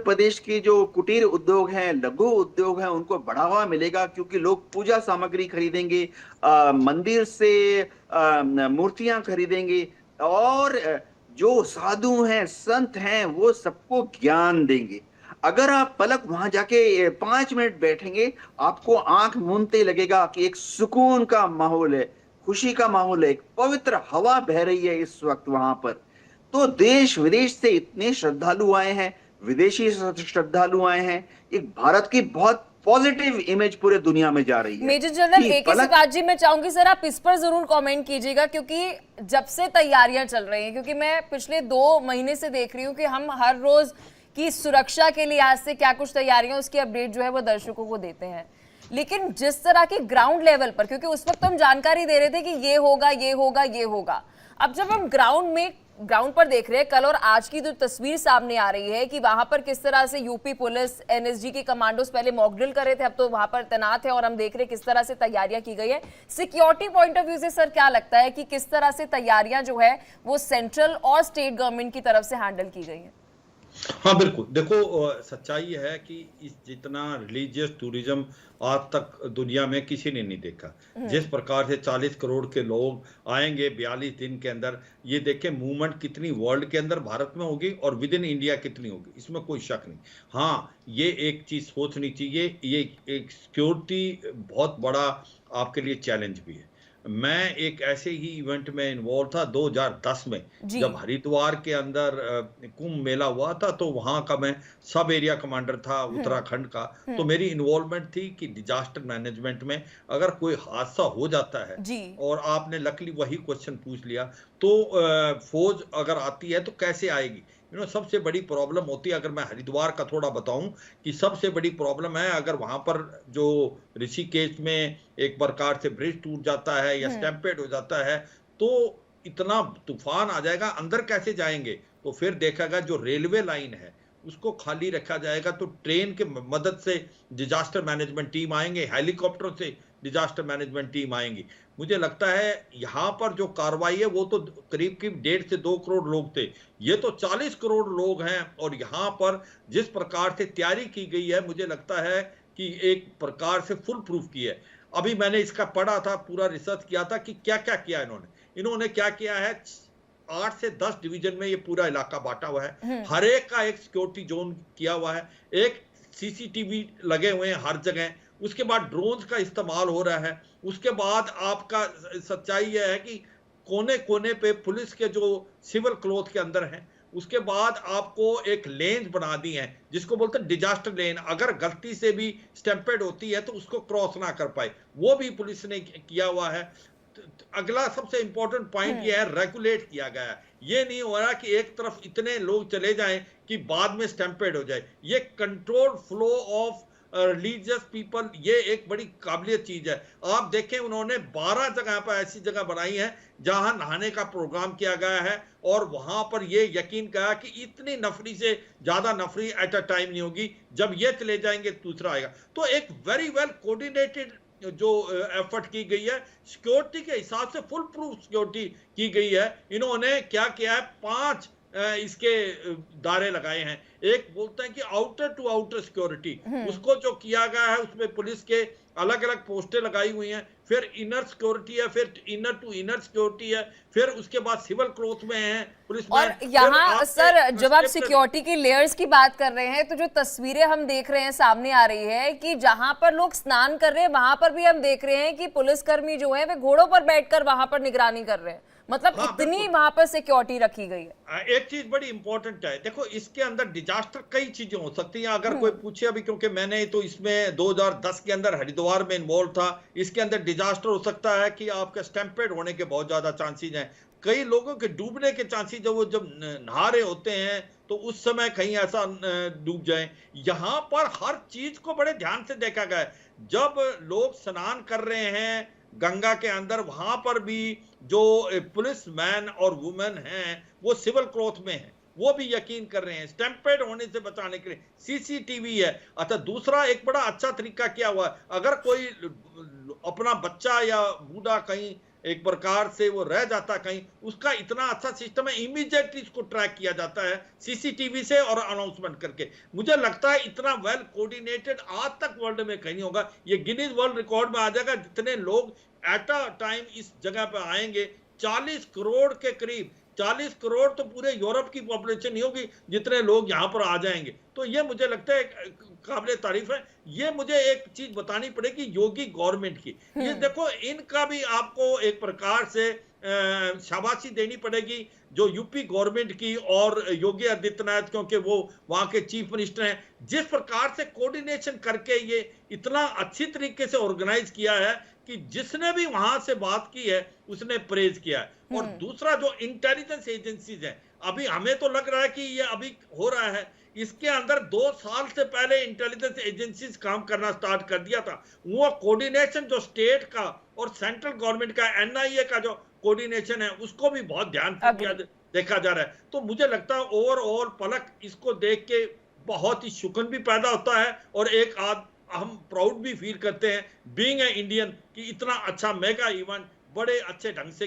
प्रदेश की जो कुटीर उद्योग हैं, लघु उद्योग हैं, उनको बढ़ावा मिलेगा क्योंकि लोग पूजा सामग्री खरीदेंगे, मंदिर से मूर्तियां खरीदेंगे और जो साधु हैं, संत हैं, वो सबको ज्ञान देंगे। अगर आप पलक वहां जाके 5 मिनट बैठेंगे, आपको आंख मूंदते ही लगेगा कि एक सुकून का माहौल है, खुशी का माहौल है, एक पवित्र हवा बह रही है इस वक्त वहां पर। तो देश विदेश से इतने श्रद्धालु आए हैं, विदेशी श्रद्धालु आए हैं। एक भारत की बहुत पॉजिटिव इमेज पूरे दुनिया में जा रही है मेजर जनरल कि AK पलक। सिपाजी, मैं चाहूंगी सर आप इस पर जरूर कमेंट कीजिएगा, क्योंकि जब से तैयारियां चल रही हैं, क्योंकि मैं पिछले 2 महीने से देख रही हूं कि हम हर रोज की सुरक्षा के लिहाज से क्या कुछ तैयारियां, उसकी अपडेट जो है वो दर्शकों को देते हैं। लेकिन जिस तरह की ग्राउंड लेवल पर, क्योंकि उस वक्त हम जानकारी दे रहे थे कि ये होगा ये होगा ये होगा, अब जब हम ग्राउंड पर देख रहे हैं, कल और आज की जो तस्वीर सामने आ रही है कि वहां पर किस तरह से यूपी पुलिस, NSG के कमांडोज पहले मॉक ड्रिल कर रहे थे, अब तो वहां पर तैनात है, और हम देख रहे हैं किस तरह से तैयारियां की गई है। सिक्योरिटी पॉइंट ऑफ व्यू से सर क्या लगता है कि किस तरह से तैयारियां जो है वो सेंट्रल और स्टेट गवर्नमेंट की तरफ से हैंडल की गई है? हाँ बिल्कुल, देखो सच्चाई है कि इस जितना रिलीजियस टूरिज्म आज तक दुनिया में किसी ने नहीं देखा। जिस प्रकार से 40 करोड़ के लोग आएंगे 42 दिन के अंदर, ये देखें मूवमेंट कितनी वर्ल्ड के अंदर भारत में होगी और विद इन इंडिया कितनी होगी, इसमें कोई शक नहीं। हाँ, ये एक चीज सोचनी चाहिए, ये एक सिक्योरिटी बहुत बड़ा आपके लिए चैलेंज भी है। मैं एक ऐसे ही इवेंट में इन्वॉल्व था 2010 में, जब हरिद्वार के अंदर कुंभ मेला हुआ था, तो वहां का मैं सब एरिया कमांडर था उत्तराखंड का। तो मेरी इन्वॉल्वमेंट थी कि डिजास्टर मैनेजमेंट में अगर कोई हादसा हो जाता है, और आपने लकली वही क्वेश्चन पूछ लिया, तो फौज अगर आती है तो कैसे आएगी। सबसे बड़ी प्रॉब्लम होती है, अगर मैं हरिद्वार का थोड़ा बताऊं, कि सबसे बड़ी प्रॉब्लम है अगर वहां पर जो ऋषिकेश में एक प्रकार से ब्रिज टूट जाता है या स्टैम्पेड हो जाता है, तो इतना तूफान आ जाएगा, अंदर कैसे जाएंगे। तो फिर देखा गया जो रेलवे लाइन है उसको खाली रखा जाएगा, तो ट्रेन के मदद से डिजास्टर मैनेजमेंट टीम आएंगे, हेलीकॉप्टर से डिजास्टर मैनेजमेंट टीम आएंगी। मुझे लगता है यहाँ पर जो कार्रवाई है वो तो करीब 1.5 से 2 करोड़ लोग थे, ये तो 40 करोड़ लोग हैं। और यहाँ पर जिस प्रकार से तैयारी की गई है, मुझे लगता है कि एक प्रकार से फुल प्रूफ की है। अभी मैंने इसका पढ़ा था, पूरा रिसर्च किया था कि क्या क्या किया इन्होंने क्या किया है। 8 से 10 डिवीजन में ये पूरा इलाका बांटा हुआ है, हर एक का एक सिक्योरिटी जोन किया हुआ है, एक CCTV लगे हुए हैं हर जगह, उसके बाद ड्रोन्स का इस्तेमाल हो रहा है। उसके बाद आपका सच्चाई यह है कि कोने कोने पे पुलिस के जो सिविल क्लोथ के अंदर हैं, उसके बाद आपको एक लेन बना दी है जिसको बोलते हैं डिजास्टर लेन। अगर गलती से भी स्टैम्पेड होती है तो उसको क्रॉस ना कर पाए, वो भी पुलिस ने किया हुआ है। अगला सबसे इंपॉर्टेंट पॉइंट ये है, रेगुलेट किया गया है। ये नहीं हो रहा कि एक तरफ इतने लोग चले जाएं कि बाद में स्टैम्पेड हो जाए। ये control flow of religious people, ये एक बड़ी काबिलियत चीज है। आप देखें उन्होंने 12 जगह पर ऐसी जगह बनाई है जहां नहाने का प्रोग्राम किया गया है, और वहां पर ये यकीन करा कि इतनी नफरी से ज्यादा नफरी एट अ टाइम नहीं होगी, जब ये चले जाएंगे दूसरा आएगा। तो एक वेरी वेल कोऑर्डिनेटेड जो एफर्ट की गई है, सिक्योरिटी के हिसाब से फुल प्रूफ सिक्योरिटी की गई है। इन्होंने क्या किया है, 5 इसके दायरे लगाए हैं। एक बोलते हैं कि आउटर टू आउटर सिक्योरिटी, उसको जो किया गया है उसमें पुलिस के अलग अलग पोस्टें लगाई हुई हैं, फिर इनर सिक्योरिटी है, फिर इनर टू इनर सिक्योरिटी है, फिर उसके बाद सिविल क्लोथ में है पुलिस। और यहाँ सर जब आप सिक्योरिटी की लेयर्स की बात कर रहे हैं, तो जो तस्वीरें हम देख रहे हैं सामने आ रही है कि जहां पर लोग स्नान कर रहे हैं, वहां पर भी हम देख रहे हैं कि पुलिसकर्मी जो है वे घोड़ों पर बैठकर वहां पर निगरानी कर रहे हैं। मतलब इतनी वहां पर सिक्योरिटी रखी गई है। एक चीज बड़ी इंपॉर्टेंट है, देखो इसके अंदर डिजास्टर कई चीजें हो सकती हैं। अगर कोई पूछे अभी, क्योंकि मैंने तो इसमें 2010 के अंदर हरिद्वार में इन्वॉल्व था, इसके अंदर डिजास्टर हो सकता है कि आपके स्टैम्पेड होने के बहुत ज्यादा चांसेस हैं। कई लोगों के डूबने के चांसेस, जब नहा रहे होते हैं तो उस समय कहीं ऐसा डूब जाए। यहां पर हर चीज को बड़े ध्यान से देखा गया है। जब लोग स्नान कर रहे हैं गंगा के अंदर, वहां पर भी जो पुलिस मैन और वुमेन हैं वो सिविल क्लॉथ में हैं, वो भी यकीन कर रहे हैं स्टैम्पेड होने से बचाने के लिए CCTV है। अच्छा, दूसरा एक बड़ा अच्छा तरीका क्या हुआ है, अगर कोई अपना बच्चा या बूढ़ा कहीं एक प्रकार से वो रह जाता कहीं, उसका इतना अच्छा सिस्टम है, इमीडिएटली इसको ट्रैक किया जाता है सीसीटीवी से और अनाउंसमेंट करके। मुझे लगता है इतना वेल कोऑर्डिनेटेड आज तक वर्ल्ड में कहीं नहीं होगा। ये गिनीज वर्ल्ड रिकॉर्ड में आ जाएगा, जितने लोग एट अ टाइम इस जगह पे आएंगे, 40 करोड़ के करीब। 40 करोड़ तो पूरे यूरोप की पॉपुलेशन नहीं होगी जितने लोग यहाँ पर आ जाएंगे। तो ये मुझे लगता है काबिले तारीफ है। ये मुझे एक चीज बतानी पड़ेगी योगी गवर्नमेंट की, ये देखो इनका भी आपको एक प्रकार से शाबाशी देनी पड़ेगी, जो यूपी गवर्नमेंट की और योगी आदित्यनाथ, क्योंकि वो वहां के चीफ मिनिस्टर हैं, जिस प्रकार से कोऑर्डिनेशन करके ये इतना अच्छी तरीके से ऑर्गेनाइज किया है कि जिसने भी वहां से बात की है उसने प्रेज किया है। और दूसरा जो इंटेलिजेंस एजेंसीज है, अभी हमें तो लग रहा है कि ये अभी हो रहा है, इसके अंदर 2 साल से पहले इंटेलिजेंस एजेंसीज काम करना स्टार्ट कर दिया था। वो कोऑर्डिनेशन जो स्टेट का और सेंट्रल गवर्नमेंट का, एनआईए का जो कोऑर्डिनेशन है, उसको भी बहुत ध्यान से देखा जा रहा है। तो मुझे लगता है ओवरऑल पलक इसको देख के बहुत ही शुक्र भी पैदा होता है और एक हम प्राउड भी फील करते हैं बीइंग ए इंडियन कि इतना अच्छा मेगा इवेंट बड़े अच्छे ढंग से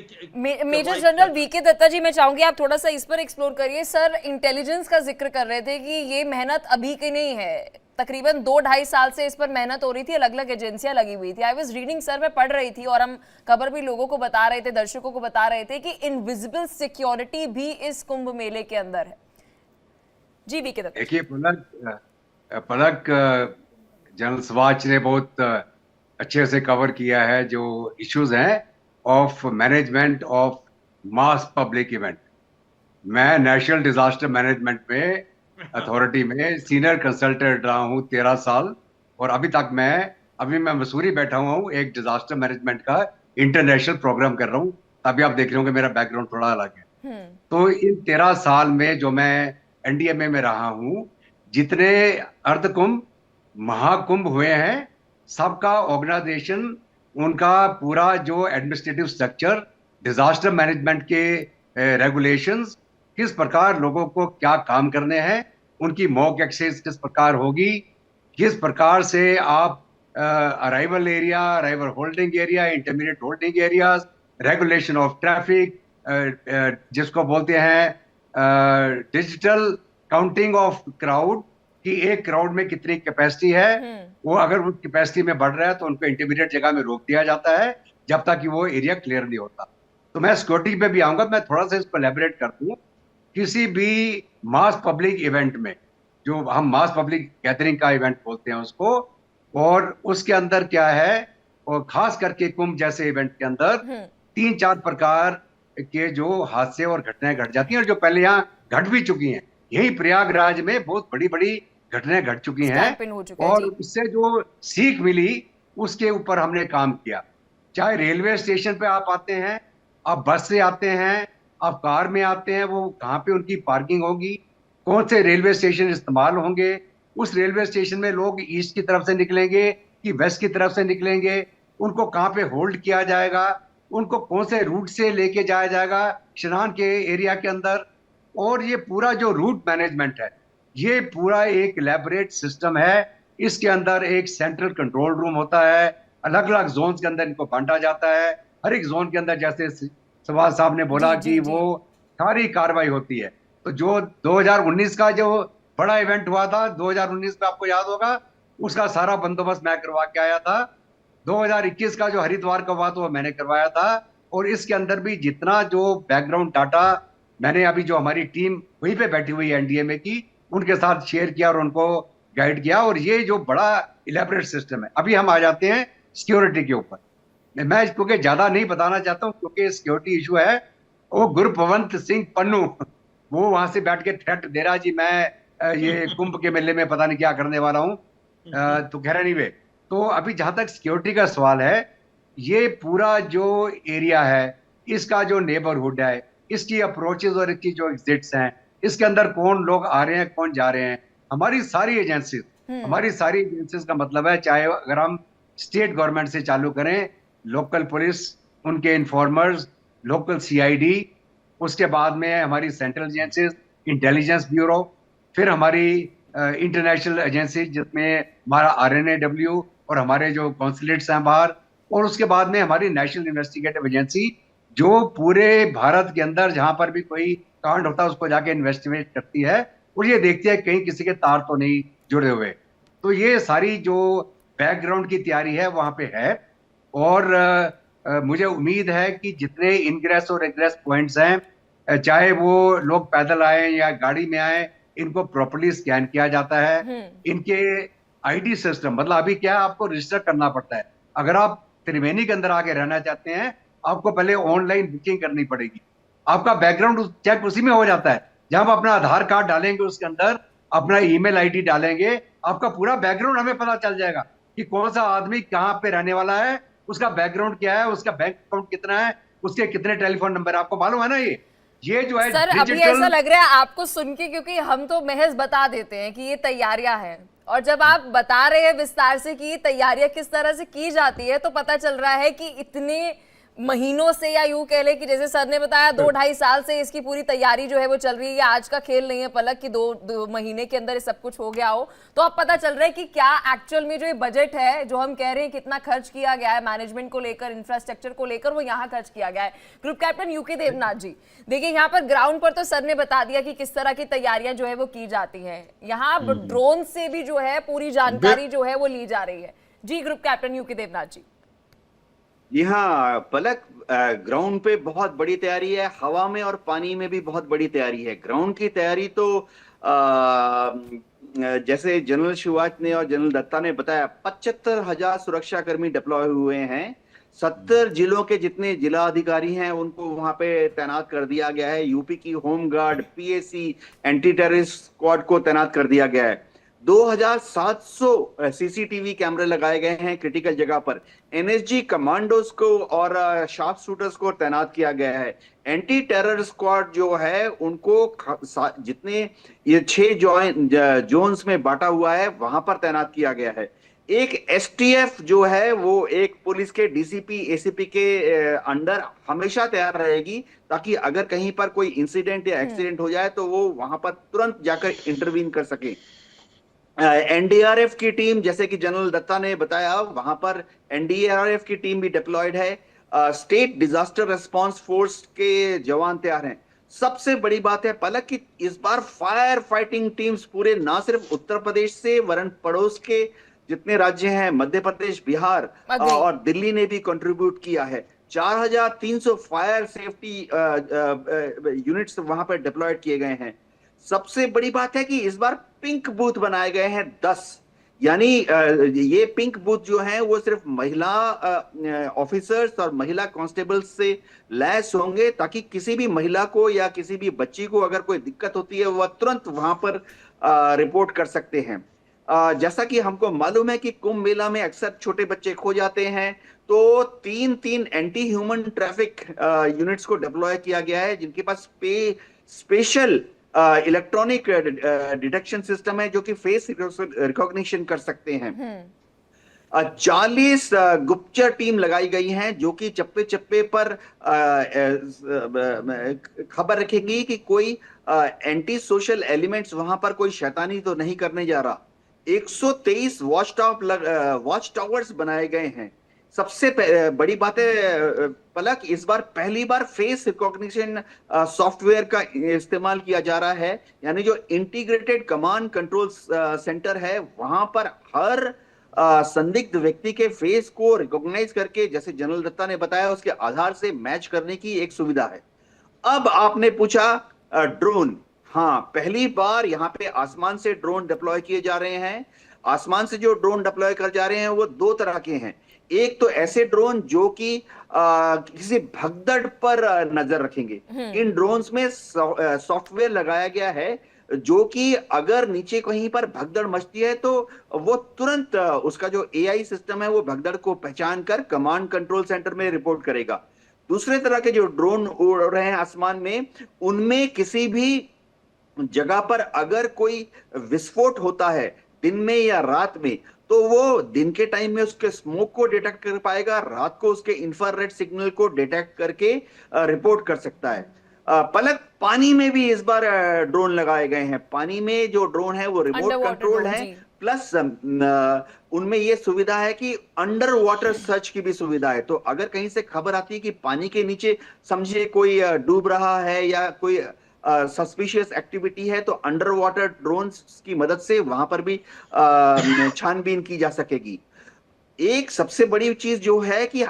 मेजर जनरल वीके दत्ता जी, मैं चाहूंगी आप थोड़ा सा इस पर एक्सप्लोर करिए। सर, इंटेलिजेंस का जिक्र कर रहे थे कि ये मेहनत अभी की नहीं है, तकरीबन 2-2.5 साल से इस पर मेहनत हो रही थी, अलग अलग एजेंसियां लगी हुई थी। आई वाज रीडिंग सर, मैं पढ़ रही थी और हम खबर भी लोगों को बता रहे थे, दर्शकों को बता रहे थे कि इनविजिबल सिक्योरिटी भी इस कुंभ मेले के अंदर है। जी वीके दत्ता। देखिए पलक जनरल सवाच ने बहुत अच्छे से कवर किया है जो इश्यूज हैं of management of mass public event. मैं नेशनल डिजास्टर मैनेजमेंट में अथॉरिटी में सीनियर कंसल्टेंट रहा हूँ 13 साल, और अभी मैं मसूरी बैठा हुआ हूँ, एक डिजास्टर मैनेजमेंट का इंटरनेशनल प्रोग्राम कर रहा हूँ। अभी आप देख रहे होंगे मेरा बैकग्राउंड थोड़ा अलग है। तो इन 13 साल में जो मैं एनडीएमए में रहा हूँ, जितने अर्धकुंभ महाकुंभ हुए हैं, सबका ऑर्गेनाइजेशन, उनका पूरा जो एडमिनिस्ट्रेटिव स्ट्रक्चर, डिजास्टर मैनेजमेंट के रेगुलेशंस, किस प्रकार लोगों को क्या काम करने हैं, उनकी मॉक एक्सेस किस प्रकार होगी, किस प्रकार से आप arrival area, arrival holding area, intermediate holding areas, regulation of traffic, जिसको बोलते हैं डिजिटल काउंटिंग ऑफ क्राउड, कि एक क्राउड में कितनी कैपेसिटी है, वो अगर वो कैपेसिटी में बढ़ रहा है तो उनको इंटरमीडिएट जगह में रोक दिया जाता है जब तक कि वो एरिया क्लियर नहीं होता। तो मैं सिक्योरिटी पे भी आऊंगा, मैं थोड़ा सा इसको एलैबोरेट कर दूं। किसी भी मास पब्लिक इवेंट में, जो हम मास पब्लिक गैदरिंग का इवेंट बोलते हैं उसको, और उसके अंदर क्या है, और खास करके कुंभ जैसे इवेंट के अंदर 3-4 प्रकार के जो हादसे और घटनाएं घट जाती हैं, और जो पहले यहाँ घट भी चुकी हैं। यही प्रयागराज में बहुत बड़ी बड़ी घटनाएं घट चुकी हैं, और उससे जो सीख मिली उसके ऊपर हमने काम किया। चाहे रेलवे स्टेशन पे आप आते हैं, आप बस से आते हैं, आप कार में आते हैं, वो कहाँ पे उनकी पार्किंग होगी, कौन से रेलवे स्टेशन इस्तेमाल होंगे, उस रेलवे स्टेशन में लोग ईस्ट की तरफ से निकलेंगे कि वेस्ट की तरफ से निकलेंगे, उनको कहाँ पे होल्ड किया जाएगा, उनको कौन से रूट से लेके जाया जाएगा स्नान के एरिया के अंदर। और ये पूरा जो रूट मैनेजमेंट है, ये पूरा एक इलैबोरेट सिस्टम है। इसके अंदर एक सेंट्रल कंट्रोल रूम होता है, अलग अलग जोन के अंदर इनको बांटा जाता है। हर एक जोन के अंदर, जैसे सवाल साहब ने बोला कि वो सारी कार्रवाई होती है। तो जो 2019 का जो बड़ा इवेंट हुआ था, 2019 में आपको याद होगा, उसका सारा बंदोबस्त मैं करवा के आया था। 2021 का जो हरिद्वार का हुआ, तो वो मैंने करवाया था। और इसके अंदर भी जितना जो बैकग्राउंड डाटा मैंने, अभी जो हमारी टीम वहीं पे बैठी हुई है एनडीएमए की, उनके साथ शेयर किया और उनको गाइड किया। और ये जो बड़ा इलेबोरेट सिस्टम है। अभी हम आ जाते हैं सिक्योरिटी के ऊपर। मैं क्योंकि ज्यादा नहीं बताना चाहता हूँ, क्योंकि सिक्योरिटी इशू है। वो गुरपवंत सिंह पन्नू, वो वहां से बैठ के थ्रेट दे रहा, जी मैं ये कुंभ के मेले में पता नहीं क्या करने वाला हूँ। तो कह रहे नहीं वे। तो अभी जहां तक सिक्योरिटी का सवाल है, ये पूरा जो एरिया है, इसका जो नेबरहुड है, इसकी अप्रोचेस और इसकी जो एग्जिट्स हैं, इसके अंदर कौन लोग आ रहे हैं, कौन जा रहे हैं, हमारी सारी एजेंसीज का मतलब है, चाहे अगर हम स्टेट गवर्नमेंट से चालू करें, लोकल पुलिस, उनके इन्फॉर्मर्स, लोकल सीआईडी, उसके बाद में हमारी सेंट्रल एजेंसीज, इंटेलिजेंस ब्यूरो, फिर हमारी इंटरनेशनल एजेंसी जिसमें हमारा RNAW और हमारे जो कॉन्सुलेट्स हैं बाहर, और उसके बाद में हमारी नेशनल इन्वेस्टिगेटिव एजेंसी जो पूरे भारत के अंदर जहां पर भी कोई कांड होता है उसको जाके इन्वेस्टिगेट करती है और ये देखती है कहीं किसी के तार तो नहीं जुड़े हुए। तो ये सारी जो बैकग्राउंड की तैयारी है वहां पे है। और मुझे उम्मीद है कि जितने इनग्रेस और एग्रेस पॉइंट्स हैं, चाहे वो लोग पैदल आए या गाड़ी में आए, इनको प्रॉपर्ली स्कैन किया जाता है। इनके आईडी सिस्टम, मतलब अभी क्या आपको रजिस्टर करना पड़ता है। अगर आप त्रिवेणी के अंदर आके रहना चाहते हैं, आपको पहले ऑनलाइन बुकिंग करनी पड़ेगी। आपका बैकग्राउंड चेक उसी में हो जाता है। जब आप अपना आधार कार्ड डालेंगे उसके अंदर, अपना ईमेल आईडी डालेंगे, आपका पूरा बैकग्राउंड हमें पता चल जाएगा कि कौन सा आदमी कहाँ पे रहने वाला है, उसका बैकग्राउंड क्या है, उसका बैंक अकाउंट कितना है, उसके कितने टेलीफोन नंबर। आपको मालूम है ना ये जो है सर अभी ऐसा लग रहा है आपको सुन के, क्योंकि हम तो महज बता देते हैं कि ये तैयारियां हैं, और जब आप बता रहे हैं विस्तार से कि ये तैयारियां किस तरह से की जाती है, तो पता चल रहा है कि इतने महीनों से, या यूं कह ले कि जैसे सर ने बताया 2-2.5 साल से इसकी पूरी तैयारी जो है वो चल रही है। आज का खेल नहीं है पलक कि दो महीने के अंदर सब कुछ हो गया हो। तो अब पता चल रहा है कि क्या एक्चुअल में जो ये बजट है, जो हम कह रहे हैं कितना खर्च किया गया है मैनेजमेंट को लेकर, इंफ्रास्ट्रक्चर को लेकर, वो यहाँ खर्च किया गया है। ग्रुप कैप्टन यूके देवनाथ जी, देखिए यहाँ पर ग्राउंड पर तो सर ने बता दिया कि किस तरह की तैयारियां जो है वो की जाती है। यहाँ ड्रोन से भी जो है पूरी जानकारी जो है वो ली जा रही है। जी ग्रुप कैप्टन यूके देवनाथ जी। जी हाँ पलक, ग्राउंड पे बहुत बड़ी तैयारी है, हवा में और पानी में भी बहुत बड़ी तैयारी है। ग्राउंड की तैयारी तो जैसे जनरल शिवाच ने और जनरल दत्ता ने बताया, 75,000 सुरक्षाकर्मी डिप्लॉय हुए हैं। 70 जिलों के जितने जिला अधिकारी हैं उनको वहां पे तैनात कर दिया गया है। यूपी की home guard, PAC, anti terrorist squad को तैनात कर दिया गया है। 2,700 सीसीटीवी कैमरे लगाए गए हैं क्रिटिकल जगह पर। एनएसजी कमांडोज को और शार्प शूटर्स को तैनात किया गया है। एंटी टेरर स्क्वाड जो है उनको जितने ये 6 जोन्स में बांटा हुआ है वहां पर तैनात किया गया है। एक एसटीएफ जो है वो एक पुलिस के डीसीपी एसीपी के अंडर हमेशा तैयार रहेगी, ताकि अगर कहीं पर कोई इंसिडेंट या एक्सीडेंट हो जाए तो वो वहां पर तुरंत जाकर इंटरवीन कर सके। एनडीआरएफ की टीम, जैसे कि जनरल दत्ता ने बताया, वहां पर एनडीआरएफ की टीम भी डिप्लॉयड है। स्टेट डिजास्टर रिस्पांस फोर्स के जवान तैयार हैं। सबसे बड़ी बात है पलक कि इस बार फायर फाइटिंग टीम्स पूरे ना सिर्फ उत्तर प्रदेश से वरन पड़ोस के जितने राज्य हैं, मध्य प्रदेश, बिहार और दिल्ली ने भी कंट्रीब्यूट किया है। 4,300 फायर सेफ्टी यूनिट्स वहां पर डिप्लॉयड किए गए हैं। सबसे बड़ी बात है कि इस बार पिंक बूथ बनाए गए हैं 10, यानी ये पिंक बूथ जो हैं वो सिर्फ महिला ऑफिसर्स और महिला कांस्टेबल्स से लैस होंगे, ताकि किसी भी महिला को या किसी भी बच्ची को अगर कोई दिक्कत होती है वह तुरंत वहां पर रिपोर्ट कर सकते हैं। जैसा कि हमको मालूम है कि कुंभ मेला में अक्सर छोटे बच्चे खो जाते हैं, तो 3 एंटी ह्यूमन ट्रैफिक यूनिट्स को डिप्लॉय किया गया है, जिनके पास स्पेशल इलेक्ट्रॉनिक डिटेक्शन सिस्टम है जो कि फेस रिकॉग्निशन कर सकते हैं। 40 गुप्तचर टीम लगाई गई हैं जो कि चप्पे चप्पे पर खबर रखेंगी कि कोई एंटी सोशल एलिमेंट्स वहां पर कोई शैतानी तो नहीं करने जा रहा। 123 वॉच टावर्स बनाए गए हैं। सबसे बड़ी बात है पलक, इस बार पहली बार फेस रिकॉग्निशन सॉफ्टवेयर का इस्तेमाल किया जा रहा है, यानी जो इंटीग्रेटेड कमांड कंट्रोल सेंटर है वहां पर हर संदिग्ध व्यक्ति के फेस को रिकॉग्नाइज करके, जैसे जनरल दत्ता ने बताया, उसके आधार से मैच करने की एक सुविधा है। अब आपने पूछा ड्रोन। हाँ, पहली बार यहाँ पे आसमान से ड्रोन डिप्लॉय किए जा रहे हैं। आसमान से जो ड्रोन डिप्लॉय कर जा रहे हैं वो 2 तरह के हैं। एक तो ऐसे ड्रोन जो कि किसी भगदड़ पर नजर रखेंगे। इन ड्रोन्स में सॉफ्टवेयर लगाया गया है जो कि अगर नीचे कहीं पर भगदड़ मचती है तो वो तुरंत उसका जो एआई सिस्टम है वो भगदड़ को पहचान कर कमांड कंट्रोल सेंटर में रिपोर्ट करेगा। दूसरे तरह के जो ड्रोन उड़ रहे हैं आसमान में, उनमें किसी भी जगह पर अगर कोई विस्फोट होता है दिन में या रात में, तो वो दिन के टाइम में उसके स्मोक को डिटेक्ट कर पाएगा, रात को उसके इंफ्रारेड सिग्नल को डिटेक्ट करके रिपोर्ट कर सकता है। पलक, पानी में भी इस बार ड्रोन लगाए गए हैं। पानी में जो ड्रोन है वो रिमोट कंट्रोल्ड है, प्लस उनमें ये सुविधा है कि अंडर वाटर सर्च की भी सुविधा है। तो अगर कहीं से खबर आती है कि पानी के नीचे समझिए कोई डूब रहा है या कोई सस्पिशियस एक्टिविटी है, तो अंडर वाटर ड्रोन्स की मदद से वहां पर भी छानबीन की जा सकेगी। एक सबसे बड़ी चीज जो है कि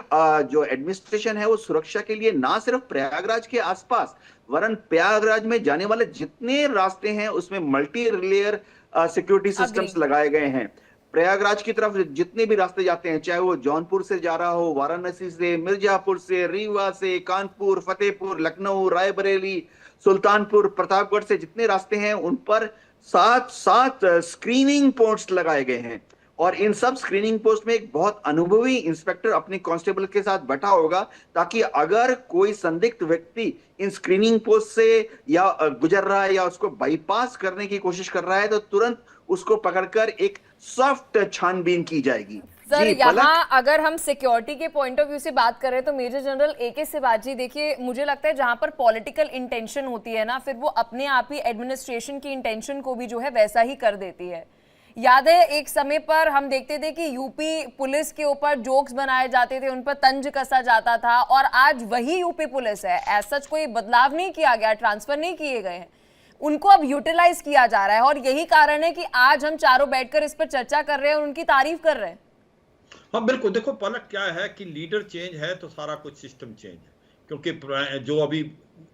जो एडमिनिस्ट्रेशन है वो सुरक्षा के लिए ना सिर्फ प्रयागराज के आसपास, वरन प्रयागराज में जाने वाले जितने रास्ते हैं उसमें मल्टी लेयर सिक्योरिटी सिस्टम्स लगाए गए हैं। प्रयागराज की तरफ जितने भी रास्ते जाते हैं, चाहे वो जौनपुर से जा रहा हो, वाराणसी से, मिर्जापुर से, रीवा से, कानपुर, फतेहपुर, लखनऊ, रायबरेली, सुल्तानपुर, प्रतापगढ़ से जितने रास्ते हैं उन पर 7 स्क्रीनिंग पोस्ट्स लगाए गए हैं। और इन सब स्क्रीनिंग पोस्ट में एक बहुत अनुभवी इंस्पेक्टर अपने कांस्टेबल के साथ बैठा होगा, ताकि अगर कोई संदिग्ध व्यक्ति इन स्क्रीनिंग पोस्ट से या गुजर रहा है या उसको बाईपास करने की कोशिश कर रहा है, तो तुरंत उसको पकड़कर एक सॉफ्ट छानबीन की जाएगी। सर, यहाँ अगर हम सिक्योरिटी के पॉइंट ऑफ व्यू से बात करें तो मेजर जनरल AK शिवाजी, देखिए मुझे लगता है जहां पर पॉलिटिकल इंटेंशन होती है ना, फिर वो अपने आप ही एडमिनिस्ट्रेशन की इंटेंशन को भी जो है वैसा ही कर देती है। याद है एक समय पर हम देखते थे कि यूपी पुलिस के ऊपर जोक्स बनाए जाते थे, उन पर तंज कसा जाता था, और आज वही यूपी पुलिस है। ऐसा कोई बदलाव नहीं किया गया, ट्रांसफर नहीं किए गए हैं, उनको अब यूटिलाइज किया जा रहा है। और यही कारण है कि आज हम चारों बैठकर इस पर चर्चा कर रहे हैं और उनकी तारीफ कर रहे हैं। हाँ बिल्कुल, देखो पलक क्या है कि लीडर चेंज है तो सारा कुछ सिस्टम चेंज है। क्योंकि जो अभी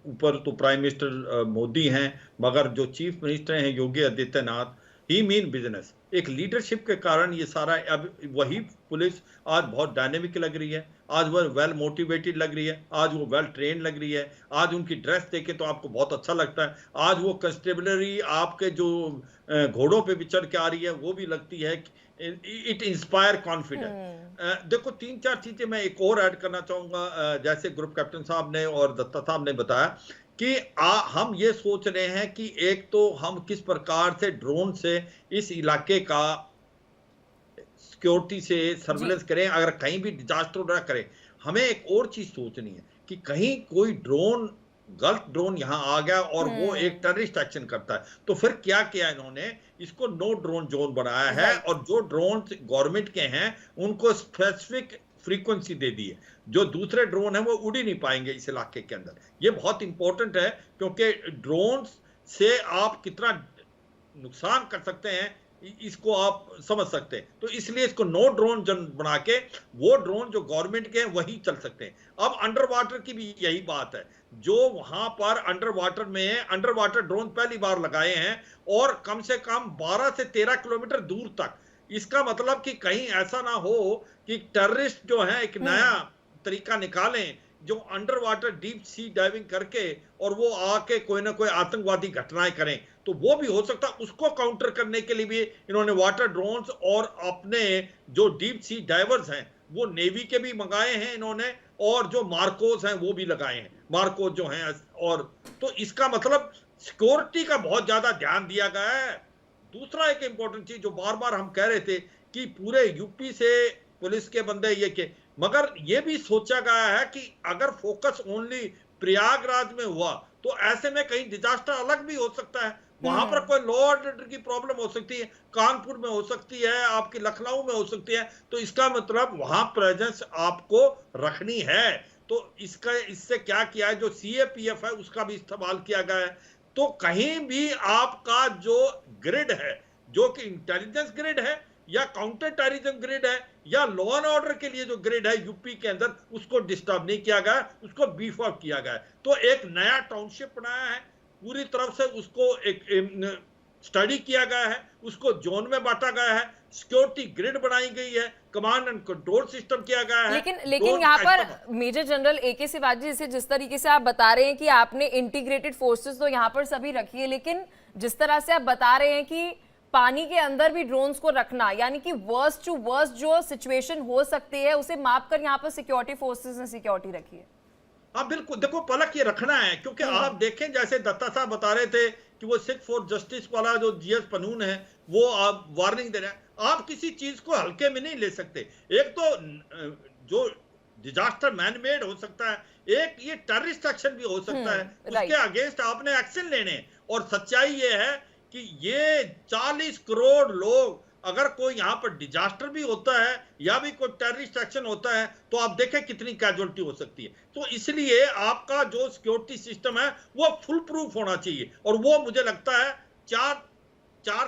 ऊपर तो प्राइम मिनिस्टर मोदी हैं, मगर जो चीफ मिनिस्टर हैं योगी आदित्यनाथ, ही मीन बिजनेस। एक लीडरशिप के कारण ये सारा, अब वही पुलिस आज बहुत डायनेमिक लग रही है, आज वो वेल मोटिवेटेड लग रही है, आज वो वेल ट्रेन लग रही है, आज उनकी ड्रेस देखे तो आपको बहुत अच्छा लगता है, आज वो कंस्टेबलरी आपके जो घोड़ों पे भी चढ़ के आ रही है वो भी लगती है, इट इंस्पायर कॉन्फिडेंस। देखो 3-4 चीजें मैं एक और ऐड करना चाहूंगा। जैसे ग्रुप कैप्टन साहब ने और दत्ता साहब ने बताया कि हम ये सोच रहे हैं कि एक तो हम किस प्रकार से ड्रोन से इस इलाके का सिक्योरिटी से सर्विलेंस करें, अगर कहीं भी डिजास्टर ना करें। हमें एक और चीज सोचनी है कि कहीं कोई ड्रोन, गलत ड्रोन यहां आ गया और वो एक टेररिस्ट एक्शन करता है, तो फिर क्या किया इन्होंने, इसको नो ड्रोन जोन बनाया है, और जो ड्रोन गवर्नमेंट के हैं उनको स्पेसिफिक फ्रीक्वेंसी दे दी है, जो दूसरे ड्रोन है वो उड़ ही नहीं पाएंगे इस इलाके के अंदर। ये बहुत इंपॉर्टेंट है, क्योंकि ड्रोन से आप कितना नुकसान कर सकते हैं इसको आप समझ सकते हैं। तो इसलिए इसको नो ड्रोन जोन बना के वो ड्रोन जो गवर्नमेंट के हैं वही चल सकते हैं। अब अंडर वाटर की भी यही बात है, जो वहां पर अंडर वाटर में अंडर वाटर ड्रोन पहली बार लगाए हैं, और कम से कम 12 से 13 किलोमीटर दूर तक। इसका मतलब कि कहीं ऐसा ना हो कि टेररिस्ट जो है एक नया तरीका निकालें, जो under water deep sea diving करके और वो आके कोई ना कोई आतंकवादी घटनाएं करें, तो वो भी हो सकता है। उसको काउंटर करने के लिए भी इन्होंने वाटर ड्रोन्स और अपने जो डीप सी डाइवर्स हैं वो नेवी के भी मंगाए हैं इन्होंने, और जो मार्कोस हैं वो भी लगाए हैं, मार्कोस जो हैं। और तो इसका मतलब सिक्योरिटी का बहुत ज्यादा ध्यान दिया गया है। दूसरा एक इंपॉर्टेंट चीज जो बार बार हम कह रहे थे कि पूरे यूपी से पुलिस के बंदे ये के, मगर ये भी सोचा गया है कि अगर फोकस ओनली प्रयागराज में हुआ तो ऐसे में कहीं डिजास्टर अलग भी हो सकता है, वहां पर कोई लॉ एंड ऑर्डर की प्रॉब्लम हो सकती है, कानपुर में हो सकती है, आपकी लखनऊ में हो सकती है। तो इसका मतलब वहां प्रेजेंस आपको रखनी है। तो इससे क्या किया है, जो CAPF है उसका भी इस्तेमाल किया गया है। तो कहीं भी आपका जो ग्रिड है, जो कि इंटेलिजेंस ग्रिड है या काउंटर टेररिज्म ग्रिड है या लॉ एंड ऑर्डर के लिए जो ग्रिड है यूपी के अंदर, उसको डिस्टर्ब नहीं किया गया, उसको बीफ अप किया गया। तो एक नया टाउनशिप बनाया है, पूरी तरफ से उसको एक स्टडी किया गया है, उसको जोन में बांटा गया है, सिक्योरिटी ग्रिड बनाई गई है, कमांड एंड कंट्रोल सिस्टम किया गया है। लेकिन यहाँ पर मेजर जनरल AK शिवाजी, जिस तरीके से आप बता रहे हैं कि आपने इंटीग्रेटेड फोर्सेस तो यहाँ पर सभी रखी है, लेकिन जिस तरह से आप बता रहे हैं कि पानी के अंदर भी ड्रोन्स को रखना, यानी कि वर्स्ट टू वर्स्ट जो सिचुएशन हो सकती है उसे माप कर यहाँ पर सिक्योरिटी फोर्सेस ने सिक्योरिटी रखी है। हाँ बिल्कुल, देखो पलक ये रखना है, क्योंकि आप देखें जैसे दत्ता साहब बता रहे थे कि वो सिख फॉर जस्टिस वाला जो GS पनून है वो आप वार्निंग दे रहे हैं। आप किसी चीज को हल्के में नहीं ले सकते। एक तो जो डिजास्टर मैन मेड हो सकता है, एक ये टेररिस्ट एक्शन भी हो सकता है, उसके अगेंस्ट आपने एक्शन लेने। और सच्चाई ये है कि ये 40 करोड़ लोग अगर कोई यहाँ पर डिजास्टर भी होता है या भी कोई टेररिस्ट एक्शन होता है तो आप देखें कितनी कैजुअलिटी हो सकती है। तो इसलिए आपका जो सिक्योरिटी सिस्टम है वो फुल प्रूफ होना चाहिए, और वो मुझे लगता है 4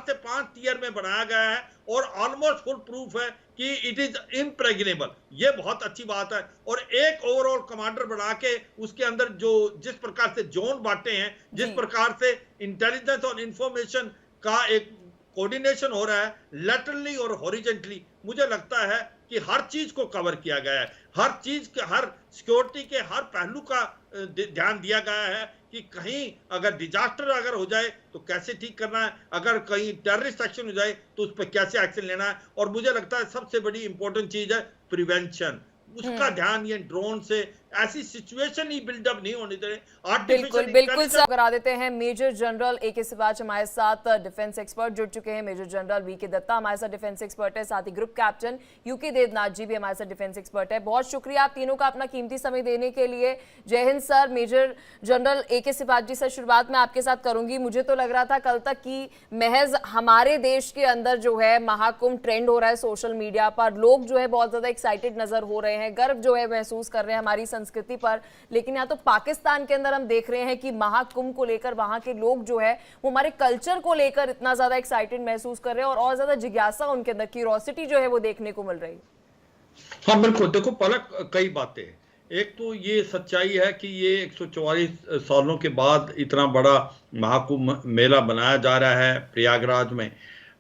से 5 टियर में बनाया गया है और ऑलमोस्ट फुल प्रूफ है कि इट इज इम्प्रेग्नेबल। ये बहुत अच्छी बात है। और एक ओवरऑल कमांडर बना के उसके अंदर जो जिस प्रकार से जोन बांटे हैं, जिस प्रकार से इंटेलिजेंस और इंफॉर्मेशन का एक कोऑर्डिनेशन हो रहा है लैटरली और हॉरिजॉन्टली, मुझे लगता है कि हर चीज को कवर किया गया है, हर चीज के, हर सिक्योरिटी के हर पहलू का ध्यान दिया गया है कि कहीं अगर डिजास्टर अगर हो जाए तो कैसे ठीक करना है, अगर कहीं टेररिस्ट एक्शन हो जाए तो उस पर कैसे एक्शन लेना है। और मुझे लगता है सबसे बड़ी इंपॉर्टेंट चीज है प्रिवेंशन, उसका ध्यान ये ड्रोन से ऐसी सिचुएशन ही बिल्डअप नहीं होनी चाहिए। बिल्कुल बिल्कुल सर, करा देते हैं major general A K Siwach हमारे साथ डिफेंस एक्सपर्ट जुड़ चुके हैं। मेजर जनरल वी के दत्ता हमारे साथ डिफेंस एक्सपर्ट है, साथ ही ग्रुप कैप्टन यूके देवनाथ जी भी हमारे साथ डिफेंस एक्सपर्ट है। बहुत शुक्रिया आप तीनों का अपना कीमती समय देने के लिए। जय हिंद sir. Major general A K Siwach ji sir, शुरुआत में आपके साथ करूंगी। मुझे तो लग रहा था कल तक कि महज हमारे देश के अंदर जो है महाकुंभ ट्रेंड हो रहा है सोशल मीडिया पर, लोग जो है बहुत ज्यादा एक्साइटेड नजर हो रहे हैं, गर्व जो है महसूस कर रहे हैं हमारी संस्कृति पर। लेकिन यहाँ तो पाकिस्तान के अंदर हम देख रहे हैं कि महाकुंभ को लेकर वहां के लोग जो है वो हमारे कल्चर को लेकर इतना ज्यादा एक्साइटेड महसूस कर रहे हैं और ज्यादा जिज्ञासा उनके अंदर, क्यूरोसिटी जो है वो देखने को मिल रही है। हाँ बिल्कुल, देखो पलक, कई बातें हैं। एक तो ये सच्चाई है कि ये 144 सालों के बाद इतना बड़ा महाकुंभ मेला बनाया जा रहा है प्रयागराज में।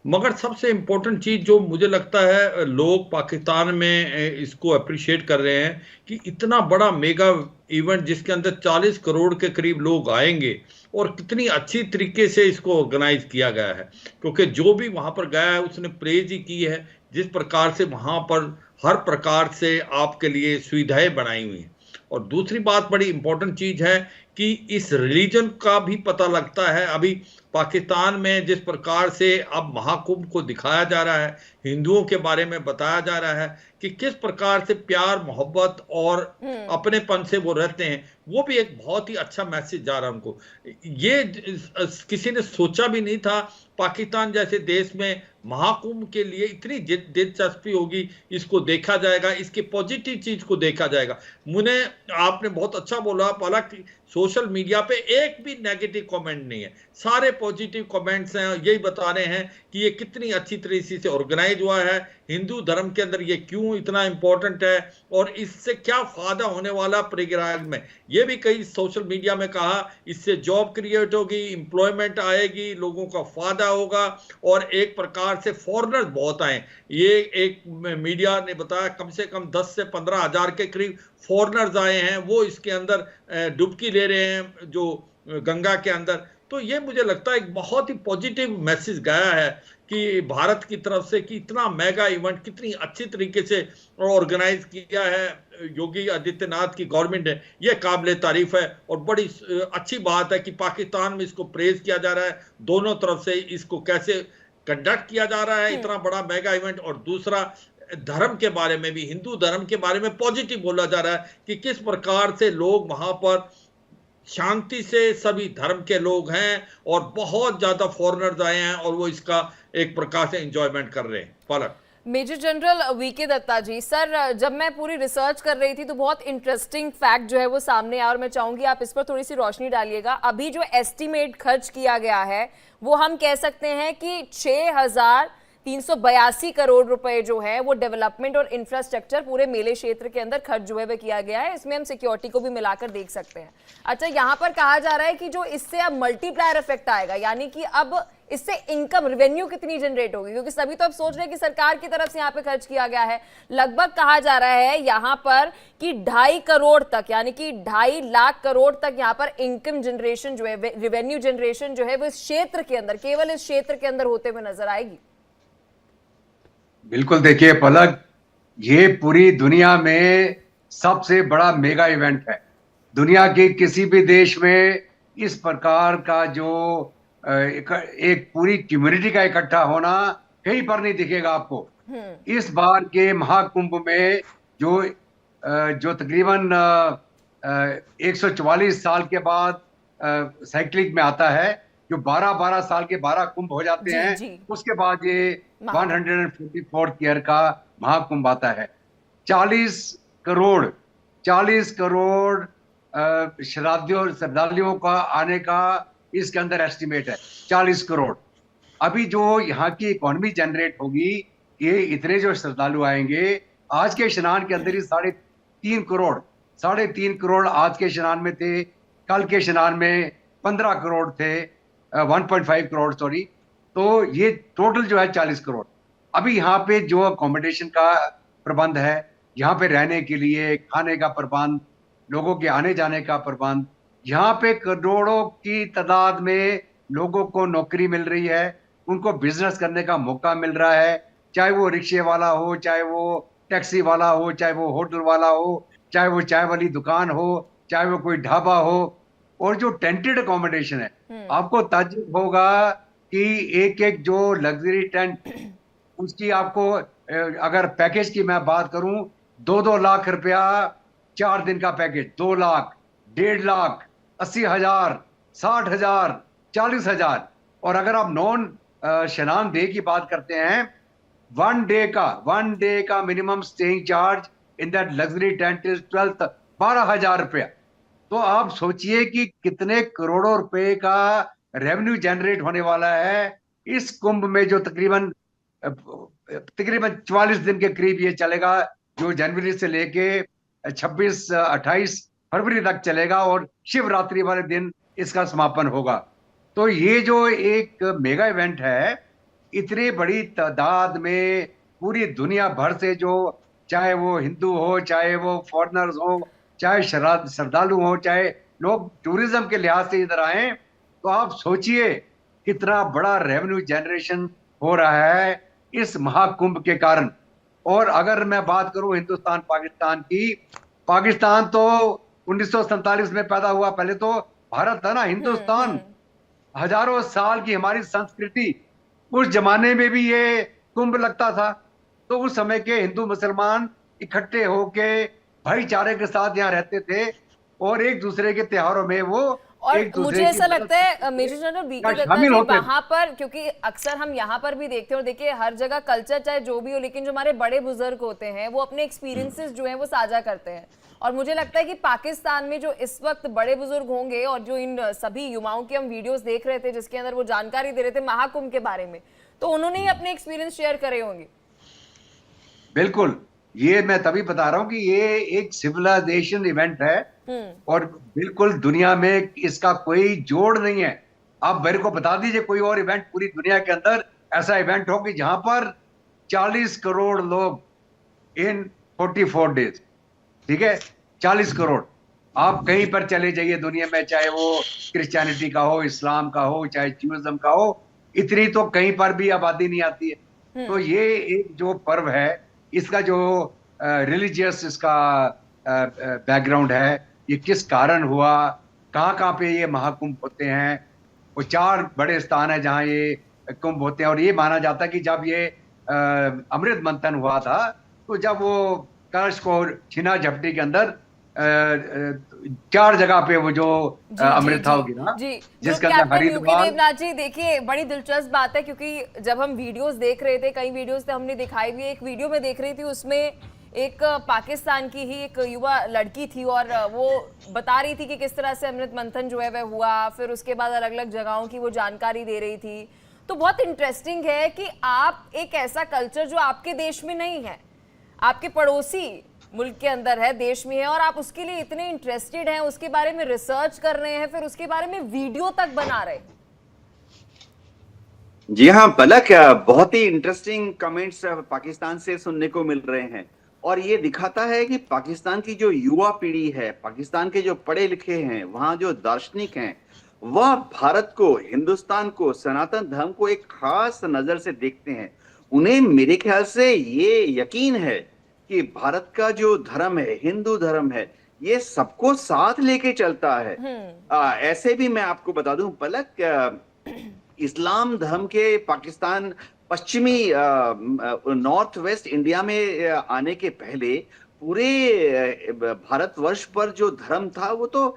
मगर सबसे इम्पोर्टेंट चीज जो मुझे लगता है लोग पाकिस्तान में इसको अप्रिशिएट कर रहे हैं कि इतना बड़ा मेगा इवेंट जिसके अंदर 40 करोड़ के करीब लोग आएंगे और कितनी अच्छी तरीके से इसको ऑर्गेनाइज किया गया है। क्योंकि जो भी वहां पर गया है उसने प्रेज ही की है जिस प्रकार से वहां पर हर प्रकार से आपके लिए सुविधाएं बनाई हुई हैं। और दूसरी बात बड़ी इंपॉर्टेंट चीज है कि इस रिलीजन का भी पता लगता है। अभी पाकिस्तान में जिस प्रकार से अब महाकुंभ को दिखाया जा रहा है, हिंदुओं के बारे में बताया जा रहा है कि किस प्रकार से प्यार मोहब्बत और अपनेपन से वो रहते हैं, वो भी एक बहुत ही अच्छा मैसेज जा रहा है उनको। ये किसी ने सोचा भी नहीं था पाकिस्तान जैसे देश में महाकुंभ के लिए इतनी दिलचस्पी होगी, इसको देखा जाएगा, इसके पॉजिटिव चीज को देखा जाएगा। मुझे आपने बहुत अच्छा बोला पलक, सोशल मीडिया पे एक भी नेगेटिव कमेंट नहीं है, सारे पॉजिटिव कमेंट्स हैं, यही बता रहे हैं कि ये कितनी अच्छी तरीके से ऑर्गेनाइज हुआ है, हिंदू धर्म के अंदर ये क्यों इतना इंपॉर्टेंट है और इससे क्या फायदा होने वाला प्रयागराज में। ये भी कई सोशल मीडिया में कहा इससे जॉब क्रिएट होगी, एम्प्लॉयमेंट आएगी, लोगों का फायदा होगा और एक प्रकार से फॉरेनर्स बहुत आए। ये एक मीडिया ने बताया कम से कम 10 से 15 हजार के करीब फॉरेनर्स आए हैं, वो इसके अंदर डुबकी ले रहे हैं जो गंगा के अंदर। तो ये मुझे लगता है एक बहुत ही पॉजिटिव मैसेज गया है कि भारत की तरफ से कि इतना मेगा इवेंट कितनी अच्छी तरीके से ऑर्गेनाइज किया है योगी आदित्यनाथ की गवर्नमेंट है, ये काबिल तारीफ है। और बड़ी अच्छी बात है कि पाकिस्तान में इसको प्रेज किया जा रहा है, दोनों तरफ से इसको कैसे कंडक्ट किया जा रहा है इतना बड़ा मेगा इवेंट। और दूसरा धर्म के बारे में भी, हिंदू धर्म के बारे में पॉजिटिव बोला जा रहा है कि किस प्रकार से लोग वहां पर शांति से, सभी धर्म के लोग हैं और बहुत ज्यादा फॉरेनर्स आए हैं और वो इसका एक प्रकार से एंजॉयमेंट कर रहे हैं। पलक। मेजर जनरल वी के दत्ता जी सर, जब मैं पूरी रिसर्च कर रही थी तो बहुत इंटरेस्टिंग फैक्ट जो है वो सामने आया और मैं चाहूंगी आप इस पर थोड़ी सी रोशनी डालिएगा। अभी जो एस्टिमेट खर्च किया गया है वो हम कह सकते हैं कि 6,382 करोड़ रुपए जो है वो डेवलपमेंट और इंफ्रास्ट्रक्चर पूरे मेले क्षेत्र के अंदर खर्च जो है वो किया गया है। इसमें हम सिक्योरिटी को भी मिलाकर देख सकते हैं। अच्छा, यहाँ पर कहा जा रहा है कि जो इससे अब मल्टीप्लायर इफेक्ट आएगा, यानी कि अब इससे इनकम रेवेन्यू कितनी जनरेट होगी, क्योंकि सभी तो अब सोच रहे हैं कि सरकार की तरफ से यहाँ पे खर्च किया गया है। लगभग कहा जा रहा है यहाँ पर कि 2.5 करोड़ तक, यानी कि 2.5 लाख करोड़ तक यहाँ पर इनकम जनरेशन जो है, रेवेन्यू जनरेशन जो है वो इस क्षेत्र के अंदर, केवल इस क्षेत्र के अंदर होते हुए नजर आएगी। बिल्कुल, देखिए पलक, ये पूरी दुनिया में सबसे बड़ा मेगा इवेंट है। दुनिया के किसी भी देश में इस प्रकार का जो एक पूरी कम्युनिटी का इकट्ठा होना कहीं पर नहीं दिखेगा आपको। इस बार के महाकुंभ में जो तकरीबन 144 साल के बाद साइक्लिंग में आता है, जो 12-12 साल के 12 कुंभ हो जाते जी, हैं, जी। उसके बाद ये महाकुंभ। 144th ईयर का महाकुंभ आता है। 40 करोड़ 40 करोड़ श्रद्धालुओं का आने का इसके अंदर एस्टिमेट है, 40 करोड़। अभी जो यहाँ की इकोनॉमी जनरेट होगी, ये इतने जो श्रद्धालु आएंगे, आज के स्नान के अंदर ही 3.5 करोड़ आज के स्नान में थे, कल के स्नान में 15 करोड़ थे, 1.5 करोड़ सॉरी। तो ये टोटल जो है 40 करोड़। अभी यहाँ पे जो अकोमोडेशन का प्रबंध है, यहाँ पे रहने के लिए खाने का प्रबंध, लोगों के आने जाने का प्रबंध, यहाँ पे करोड़ों की तादाद में लोगों को नौकरी मिल रही है, उनको बिजनेस करने का मौका मिल रहा है, चाहे वो रिक्शे वाला हो, चाहे वो टैक्सी वाला हो, चाहे वो होटल वाला हो, चाहे वो चाय वाली दुकान हो, चाहे वो कोई ढाबा हो। और जो टेंटेड अकोमोडेशन है, आपको ताज्जुब होगा कि एक एक जो लग्जरी टेंट, उसकी आपको अगर पैकेज की मैं बात करूं, 2-2 लाख रुपया 4 दिन का पैकेज, 2 लाख, 1.5 लाख, 80,000, 60,000, 40,000। और अगर आप नॉन शनान डे की बात करते हैं, 1 डे का minimum staying charge in that luxury tent is 12,000 रुपया। तो आप सोचिए कि कितने करोड़ों रुपए का रेवेन्यू जनरेट होने वाला है इस कुंभ में, जो तकरीबन 44 दिन के करीब ये चलेगा, जो जनवरी से लेके 26-28 फरवरी तक चलेगा, और शिवरात्रि वाले दिन इसका समापन होगा। तो ये जो एक मेगा इवेंट है, इतनी बड़ी तादाद में पूरी दुनिया भर से, जो चाहे वो हिंदू हो, चाहे वो फॉरेनर्स हो, चाहे श्रद्धालु हो, चाहे लोग टूरिज्म के लिहाज से इधर आए, तो आप सोचिए कितना बड़ा रेवेन्यू जनरेशन हो रहा है इस महाकुंभ के कारण। और अगर मैं बात करूं हिंदुस्तान पाकिस्तान की, पाकिस्तान तो 1947 में पैदा हुआ, पहले तो भारत था ना, हिंदुस्तान। हजारों साल की हमारी संस्कृति, उस जमाने में भी ये कुंभ लगता था। तो उस समय के हिंदू मुसलमान इकट्ठे होके भाईचारे के साथ यहाँ रहते थे, और एक दूसरे के त्योहारों में वो और एक दूसरे मुझे की ऐसा मदद लगता है करते मेजर थे, जनरल बीके या दत्ता शामिल जी, होते थे। वहां पर, क्योंकि अक्सर हम यहाँ पर भी देखते हैं, और देखिए हर जगह कल्चर चाहे जो भी हो, लेकिन जो हमारे बड़े बुजुर्ग होते हैं वो अपने एक्सपीरियंसेस जो हैं वो साझा करते हैं। और मुझे लगता है कि पाकिस्तान में जो इस वक्त बड़े बुजुर्ग होंगे, और जो इन सभी युवाओं की हम वीडियोस देख रहे थे जिसके अंदर वो जानकारी दे रहे थे महाकुंभ के बारे में, तो उन्होंने ही अपने एक्सपीरियंस शेयर करे होंगे। बिल्कुल, ये मैं तभी बता रहा हूँ कि ये एक सिविलाइजेशन इवेंट है, और बिल्कुल दुनिया में इसका कोई जोड़ नहीं है। आप मेरे को बता दीजिए कोई और इवेंट पूरी दुनिया के अंदर ऐसा इवेंट हो कि जहां पर 40 करोड़ लोग इन 44 डेज, ठीक है, 40 करोड़। आप कहीं पर चले जाइए दुनिया में, चाहे वो क्रिश्चियनिटी का हो, इस्लाम का हो, चाहे जूइज्म का हो, इतनी तो कहीं पर भी आबादी नहीं आती है। तो ये एक जो पर्व है, इसका जो रिलीजियस इसका बैकग्राउंड है, ये किस कारण हुआ, कहाँ पे ये महाकुंभ होते हैं, वो 4 बड़े स्थान है जहाँ ये कुंभ होते हैं। और ये माना जाता है कि जब ये अमृत मंथन हुआ था, तो जब वो कलश को छीना झपटी के अंदर 4 जगह पे वो जो अमृत था होगी ना, जिसके अंदर हरिद्वार। जी देखिए, बड़ी दिलचस्प बात है, क्योंकि जब हम वीडियोस देख रहे थे, कई वीडियोस थे हमने दिखाई भी, एक वीडियो में देख रही थी, उसमें एक पाकिस्तान की ही एक युवा लड़की थी, और वो बता रही थी कि किस तरह से अमृत मंथन जो है वह हुआ, फिर उसके बाद अलग अलग जगहों की वो जानकारी दे रही थी। तो बहुत इंटरेस्टिंग है कि आप एक ऐसा कल्चर जो आपके देश में नहीं है, आपके पड़ोसी मुल्क के अंदर है, देश में है, और आप उसके लिए इतने इंटरेस्टेड हैं, उसके बारे में रिसर्च कर रहे हैं, फिर उसके बारे में वीडियो तक बना रहे हैं। जी हाँ पलक, बहुत ही इंटरेस्टिंग कमेंट्स पाकिस्तान से सुनने को मिल रहे हैं, और ये दिखाता है कि पाकिस्तान की जो युवा पीढ़ी है, पाकिस्तान के जो पढ़े लिखे हैं, वहाँ जो दार्शनिक हैं, वह भारत को, हिंदुस्तान को, सनातन धर्म को एक खास नजर से देखते हैं। उन्हें मेरे ख्याल से ये यकीन है कि भारत का जो धर्म है, हिंदू धर्म है, ये सबको साथ लेके चलता है। ऐसे भी मैं आपको बता दूं पलक, इस्लाम धर्म के पाकिस्तान पश्चिमी नॉर्थ वेस्ट इंडिया में आने के पहले पूरे भारतवर्ष पर जो धर्म था वो तो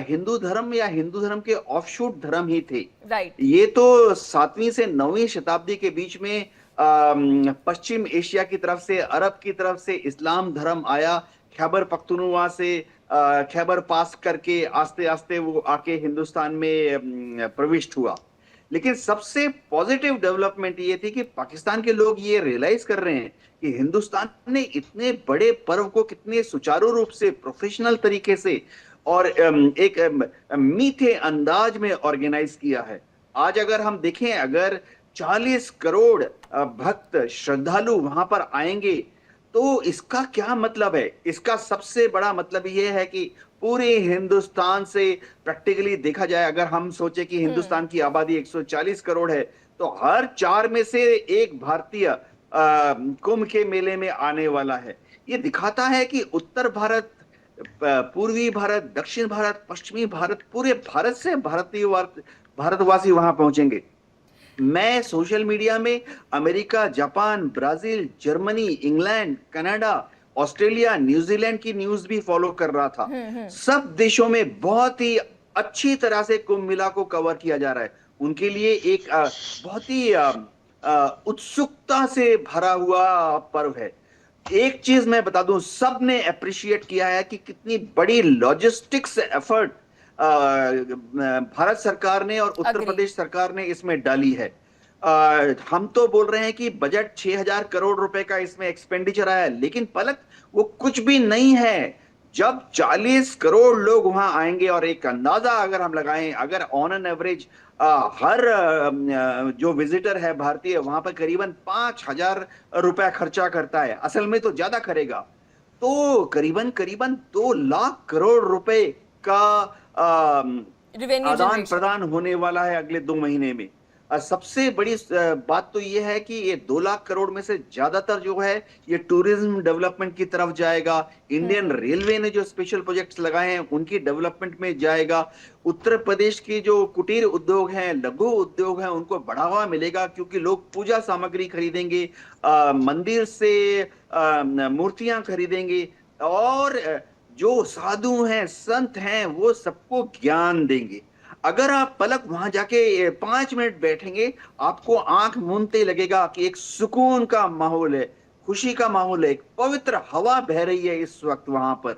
हिंदू धर्म या हिंदू धर्म के ऑफशूट धर्म ही थे। राइट। ये तो 7वीं से 9वीं शताब्दी के बीच में पश्चिम एशिया की तरफ से, अरब की तरफ से इस्लाम धर्म आया, खैबर पख्तूनख्वा से खैबर पास करके आस्ते आस्ते वो आके हिंदुस्तान में प्रविष्ट हुआ। लेकिन सबसे पॉजिटिव डेवलपमेंट ये थी कि पाकिस्तान के लोग ये रियलाइज कर रहे हैं कि हिंदुस्तान ने इतने बड़े पर्व को कितने सुचारू रूप से, प्रोफेशनल तरीके से और एक मीठे अंदाज में ऑर्गेनाइज किया है। आज अगर हम देखें, अगर 40 करोड़ भक्त श्रद्धालु वहां पर आएंगे तो इसका क्या मतलब है? इसका सबसे बड़ा मतलब यह है कि पूरे हिंदुस्तान से प्रैक्टिकली देखा जाए, अगर हम सोचे कि हिंदुस्तान की आबादी 140 करोड़ है तो हर 4 में से एक भारतीय कुंभ के मेले में आने वाला है। ये दिखाता है कि उत्तर भारत, पूर्वी भारत, दक्षिण भारत, पश्चिमी भारत, पूरे भारत से भारतवासी वहां पहुंचेंगे। मैं सोशल मीडिया में America, Japan, Brazil, Germany, England, Canada, Australia, New Zealand की न्यूज भी फॉलो कर रहा था। सब देशों में बहुत ही अच्छी तरह से कुंभ मेला को कवर किया जा रहा है। उनके लिए एक बहुत ही उत्सुकता से भरा हुआ पर्व है। एक चीज मैं बता दूं, सबने अप्रिशिएट किया है कि कितनी बड़ी लॉजिस्टिक्स एफर्ट भारत सरकार ने और उत्तर प्रदेश सरकार ने इसमें डाली है। हम तो बोल रहे हैं कि बजट 6000 करोड़ रुपए का इसमें एक्सपेंडिचर आया है, लेकिन पलक वो कुछ भी नहीं है। जब 40 करोड़ लोग वहां आएंगे और एक अंदाजा अगर हम लगाएं, अगर ऑन एन एवरेज हर जो विजिटर है भारतीय वहां पर करीबन 5000 रुपया खर्चा करता है, असल में तो ज्यादा करेगा, तो करीबन 2 लाख करोड़ रुपए का आदान प्रदान होने वाला है अगले 2 महीने में। सबसे बड़ी बात तो यह है कि ये 2 लाख करोड़ में से ज्यादातर जो है ये टूरिज्म डेवलपमेंट की तरफ जाएगा। इंडियन रेलवे ने जो स्पेशल प्रोजेक्ट्स लगाए हैं उनकी डेवलपमेंट में जाएगा। उत्तर प्रदेश की जो कुटीर उद्योग हैं, लघु उद्योग हैं, उनको बढ़ावा मिलेगा क्योंकि लोग पूजा सामग्री खरीदेंगे, मंदिर से मूर्तियां खरीदेंगे और जो साधु हैं, संत हैं, वो सबको ज्ञान देंगे। अगर आप पलक वहां जाके 5 मिनट बैठेंगे, आपको आंख मूंदते लगेगा कि एक सुकून का माहौल है, खुशी का माहौल है, एक पवित्र हवा बह रही है इस वक्त वहां पर।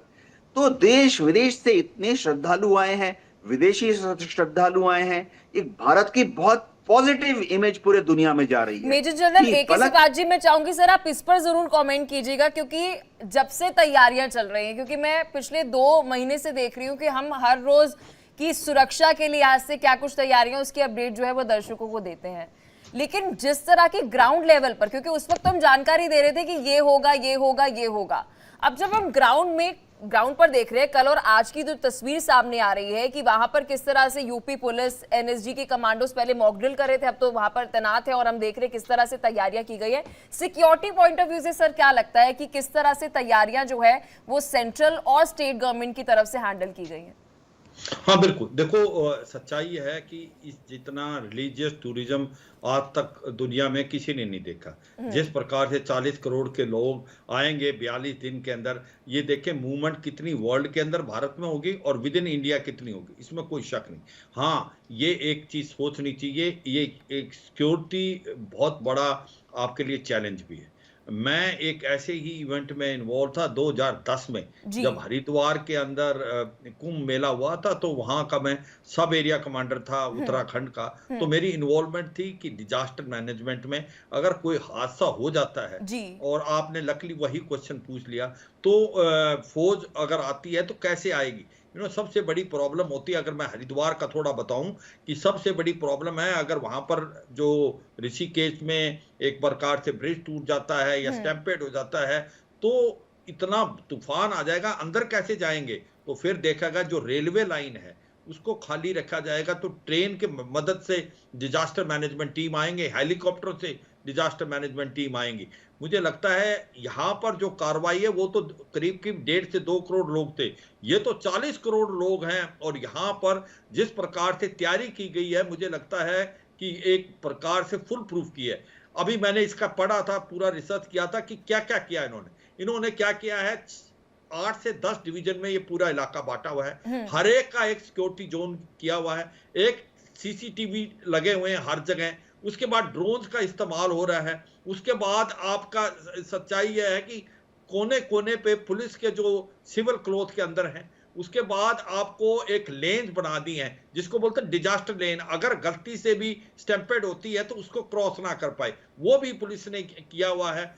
तो देश विदेश से इतने श्रद्धालु आए हैं, विदेशी श्रद्धालु आए हैं, एक भारत की बहुत पॉजिटिव इमेज पूरे दुनिया में जा रही है। मेजर जनरल AK सिकात जी, मैं चाहूंगी सर आप इस पर जरूर कमेंट कीजिएगा, क्योंकि जब से तैयारियां चल रही हैं, क्योंकि मैं पिछले 2 महीने से देख रही हूं कि हम हर रोज की सुरक्षा के लिहाज से क्या कुछ तैयारियां, उसकी अपडेट जो है वो दर्शकों को देते हैं। लेकिन जिस तरह की ग्राउंड लेवल पर, क्योंकि उस वक्त हम जानकारी दे रहे थे कि ये होगा, ये होगा, ये होगा, अब जब हम ग्राउंड पर देख रहे हैं, कल और आज की जो तस्वीर सामने आ रही है कि वहां पर किस तरह से यूपी पुलिस, NSG के कमांडोज पहले मॉक ड्रिल कर रहे थे, अब तो वहां पर तैनात है और हम देख रहे हैं किस तरह से तैयारियां की गई है। सिक्योरिटी पॉइंट ऑफ व्यू से सर क्या लगता है कि किस तरह से तैयारियां जो है वो सेंट्रल और स्टेट गवर्नमेंट की तरफ से हैंडल की गई है? हाँ बिल्कुल, देखो सच्चाई है कि इस जितना रिलीजियस टूरिज्म आज तक दुनिया में किसी ने नहीं देखा। जिस प्रकार से 40 करोड़ के लोग आएंगे 42 दिन के अंदर, ये देखें मूवमेंट कितनी वर्ल्ड के अंदर भारत में होगी और विद इन इंडिया कितनी होगी, इसमें कोई शक नहीं। हाँ, ये एक चीज सोचनी चाहिए, ये एक सिक्योरिटी बहुत बड़ा आपके लिए चैलेंज भी है। मैं एक ऐसे ही इवेंट में इन्वॉल्व था 2010 में, जब हरिद्वार के अंदर कुंभ मेला हुआ था, तो वहां का मैं सब एरिया कमांडर था उत्तराखंड का। तो मेरी इन्वॉल्वमेंट थी कि डिजास्टर मैनेजमेंट में अगर कोई हादसा हो जाता है, और आपने लकली वही क्वेश्चन पूछ लिया, तो फौज अगर आती है तो कैसे आएगी। सबसे बड़ी प्रॉब्लम होती है, अगर मैं हरिद्वार का थोड़ा बताऊं कि सबसे बड़ी प्रॉब्लम है, अगर वहां पर जो ऋषिकेश में एक प्रकार से ब्रिज टूट जाता है या स्टैम्पेड हो जाता है, तो इतना तूफान आ जाएगा, अंदर कैसे जाएंगे। तो फिर देखा गया जो रेलवे लाइन है उसको खाली रखा जाएगा, तो ट्रेन के मदद से डिजास्टर मैनेजमेंट टीम आएंगे, हेलीकॉप्टर से डिजास्टर मैनेजमेंट टीम आएंगी। मुझे लगता है यहाँ पर जो कार्रवाई है वो तो करीब 1.5 से 2 करोड़ लोग थे, ये तो 40 करोड़ लोग हैं। और यहाँ पर जिस प्रकार से तैयारी की गई है, मुझे लगता है कि एक प्रकार से फुल प्रूफ की है। अभी मैंने इसका पढ़ा था, पूरा रिसर्च किया था कि क्या क्या किया इन्होंने। इन्होंने क्या किया है, 8 से 10 डिवीजन में ये पूरा इलाका बांटा हुआ है, हर एक का एक सिक्योरिटी जोन किया हुआ है, एक सीसीटीवी लगे हुए हैं हर जगह, उसके बाद ड्रोन्स का इस्तेमाल हो रहा है, उसके बाद आपका सच्चाई यह है कि कोने कोने पे पुलिस के जो सिविल क्लॉथ के अंदर हैं, उसके बाद आपको एक लेन बना दी है जिसको बोलते हैं डिजास्टर लेन, अगर गलती से भी स्टैम्पेड होती है तो उसको क्रॉस ना कर पाए, वो भी पुलिस ने किया हुआ है।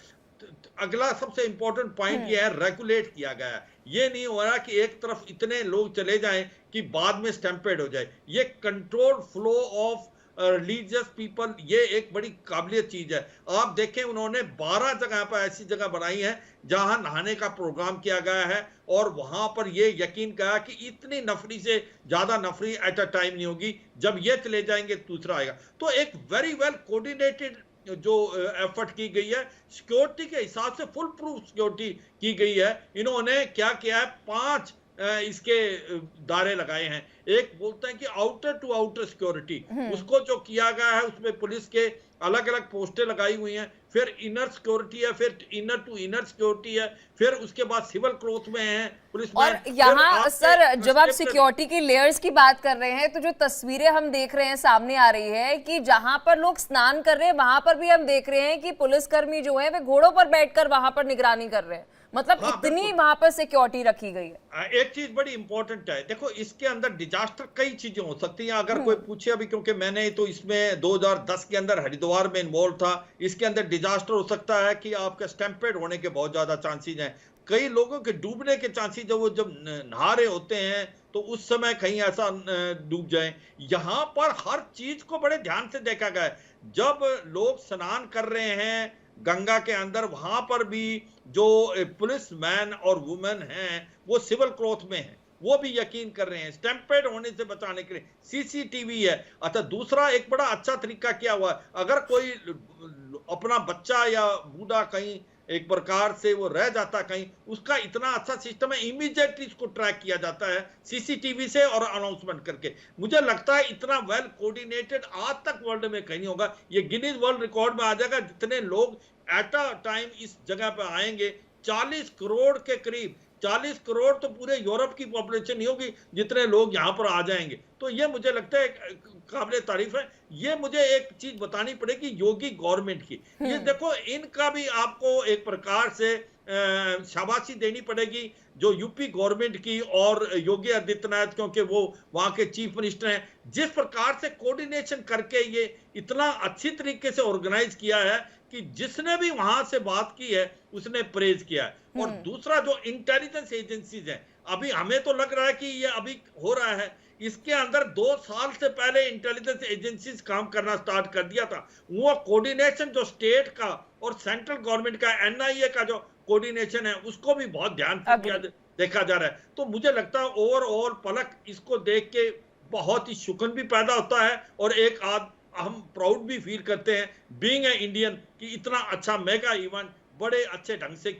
अगला सबसे इंपॉर्टेंट पॉइंट ये है, रेगुलेट किया गया है, ये नहीं हो रहा कि एक तरफ इतने लोग चले जाएं कि बाद में स्टैम्पेड हो जाए, ये control flow of religious people, ये एक बड़ी काबिलियत चीज है। आप देखें उन्होंने 12 जगह पर ऐसी जगह बनाई है जहां नहाने का प्रोग्राम किया गया है, और वहां पर ये यकीन कहा कि इतनी नफरी से ज्यादा नफरी एट अ टाइम नहीं होगी, जब ये चले जाएंगे दूसरा आएगा। तो एक वेरी वेल कोऑर्डिनेटेड जो एफर्ट की गई है, सिक्योरिटी के हिसाब से फुल प्रूफ सिक्योरिटी की गई है। इन्होंने क्या किया है, 5 इसके दायरे लगाए हैं। एक बोलते हैं कि आउटर टू आउटर सिक्योरिटी, उसको जो किया गया है उसमें पुलिस के अलग अलग पोस्टें लगाई हुई हैं, फिर इनर सिक्योरिटी है, फिर इनर टू इनर सिक्योरिटी है, फिर उसके बाद सिविल क्लॉथ में है पुलिस। और यहाँ सर जब आप सिक्योरिटी की लेयर्स की बात कर रहे हैं तो जो तस्वीरें हम देख रहे हैं सामने आ रही है कि जहां पर लोग स्नान कर रहे हैं वहां पर भी हम देख रहे हैं कि पुलिसकर्मी जो है वे घोड़ों पर बैठकर वहां पर निगरानी कर रहे हैं, मतलब इतनी वहां पर सिक्योरिटी रखी गई है। एक चीज बड़ी इंपॉर्टेंट है, देखो इसके अंदर डिजास्टर कई चीजें हो सकती हैं, अगर कोई पूछे अभी, क्योंकि मैंने तो इसमें 2010 के अंदर हरिद्वार में इन्वॉल्व था, इसके अंदर डिजास्टर हो सकता है कि आपका स्टैम्पेड होने के बहुत ज्यादा चांसेस हैं, कई लोगों के डूबने के चांसेस, जब नहा रहे होते हैं तो उस समय कहीं ऐसा डूब जाए। यहाँ पर हर चीज को बड़े ध्यान से देखा गया है, जब लोग स्नान कर रहे हैं गंगा के अंदर, वहां पर भी जो पुलिस मैन और वुमेन हैं वो सिविल क्लॉथ में हैं, वो भी यकीन कर रहे हैं स्टैम्पेड होने से बचाने के लिए सीसीटीवी है। अच्छा, दूसरा एक बड़ा अच्छा तरीका क्या हुआ है, अगर कोई अपना बच्चा या बूढ़ा कहीं एक प्रकार से वो रह जाता कहीं, उसका इतना अच्छा सिस्टम है, इमीडिएटली इसको ट्रैक किया जाता है सीसीटीवी से और अनाउंसमेंट करके। मुझे लगता है इतना वेल कोऑर्डिनेटेड आज तक वर्ल्ड में कहीं नहीं होगा, ये गिनीज वर्ल्ड रिकॉर्ड में आ जाएगा, जितने लोग एट अ टाइम इस जगह पर आएंगे, 40 करोड़ के करीब, 40 करोड़ तो पूरे यूरोप की पॉपुलेशन नहीं होगी जितने लोग यहाँ पर आ जाएंगे। तो ये मुझे लगता है काबिल तारीफ है। ये मुझे एक चीज बतानी पड़ेगी योगी गवर्नमेंट की, ये देखो इनका भी आपको एक प्रकार से शाबाशी देनी पड़ेगी जो यूपी गवर्नमेंट की और योगी आदित्यनाथ, क्योंकि वो वहां के चीफ मिनिस्टर हैं, जिस प्रकार से कोऑर्डिनेशन करके ये इतना अच्छी तरीके से ऑर्गेनाइज किया है कि जिसने भी वहां से बात की है उसने प्रेज किया है। और दूसरा जो इंटेलिजेंस एजेंसीज हैं, अभी हमें तो लग रहा है कि ये अभी हो रहा है, इसके अंदर 2 साल से पहले इंटेलिजेंस एजेंसीज काम करना स्टार्ट कर दिया था। वो कोऑर्डिनेशन जो स्टेट का और सेंट्रल गवर्नमेंट का, एनआईए का जो कोऑर्डिनेशन है, उसको भी बहुत ध्यान से देखा जा रहा है। तो मुझे लगता है ओवरऑल पलक इसको देख के बहुत ही शुक्र भी पैदा होता है और एक हम प्राउड भी फील करते हैं बीइंग ए इंडियन कि इतना अच्छा मेगा इवेंट बड़े अच्छे ढंग से।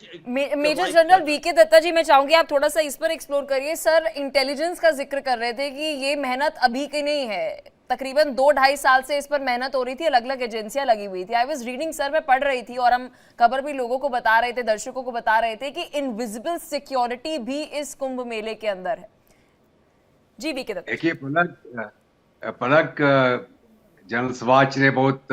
मेजर जनरल वीके दत्ता जी, मैं चाहूंगी आप थोड़ा सा इस पर एक्सप्लोर करिए। सर इंटेलिजेंस का जिक्र कर रहे थे कि ये मेहनत अभी की नहीं है, तकरीबन 2-2.5 साल से इस पर मेहनत हो रही थी, अलग अलग एजेंसियां लगी हुई थी। आई वाज रीडिंग सर, मैं पढ़ रही थी और हम खबर भी लोगों को बता रहे थे, दर्शकों को बता रहे थे कि इनविजिबल सिक्योरिटी भी इस कुंभ मेले के अंदर है। जी वीके दत्ता। देखिए पलक जनरल स्वाच ने बहुत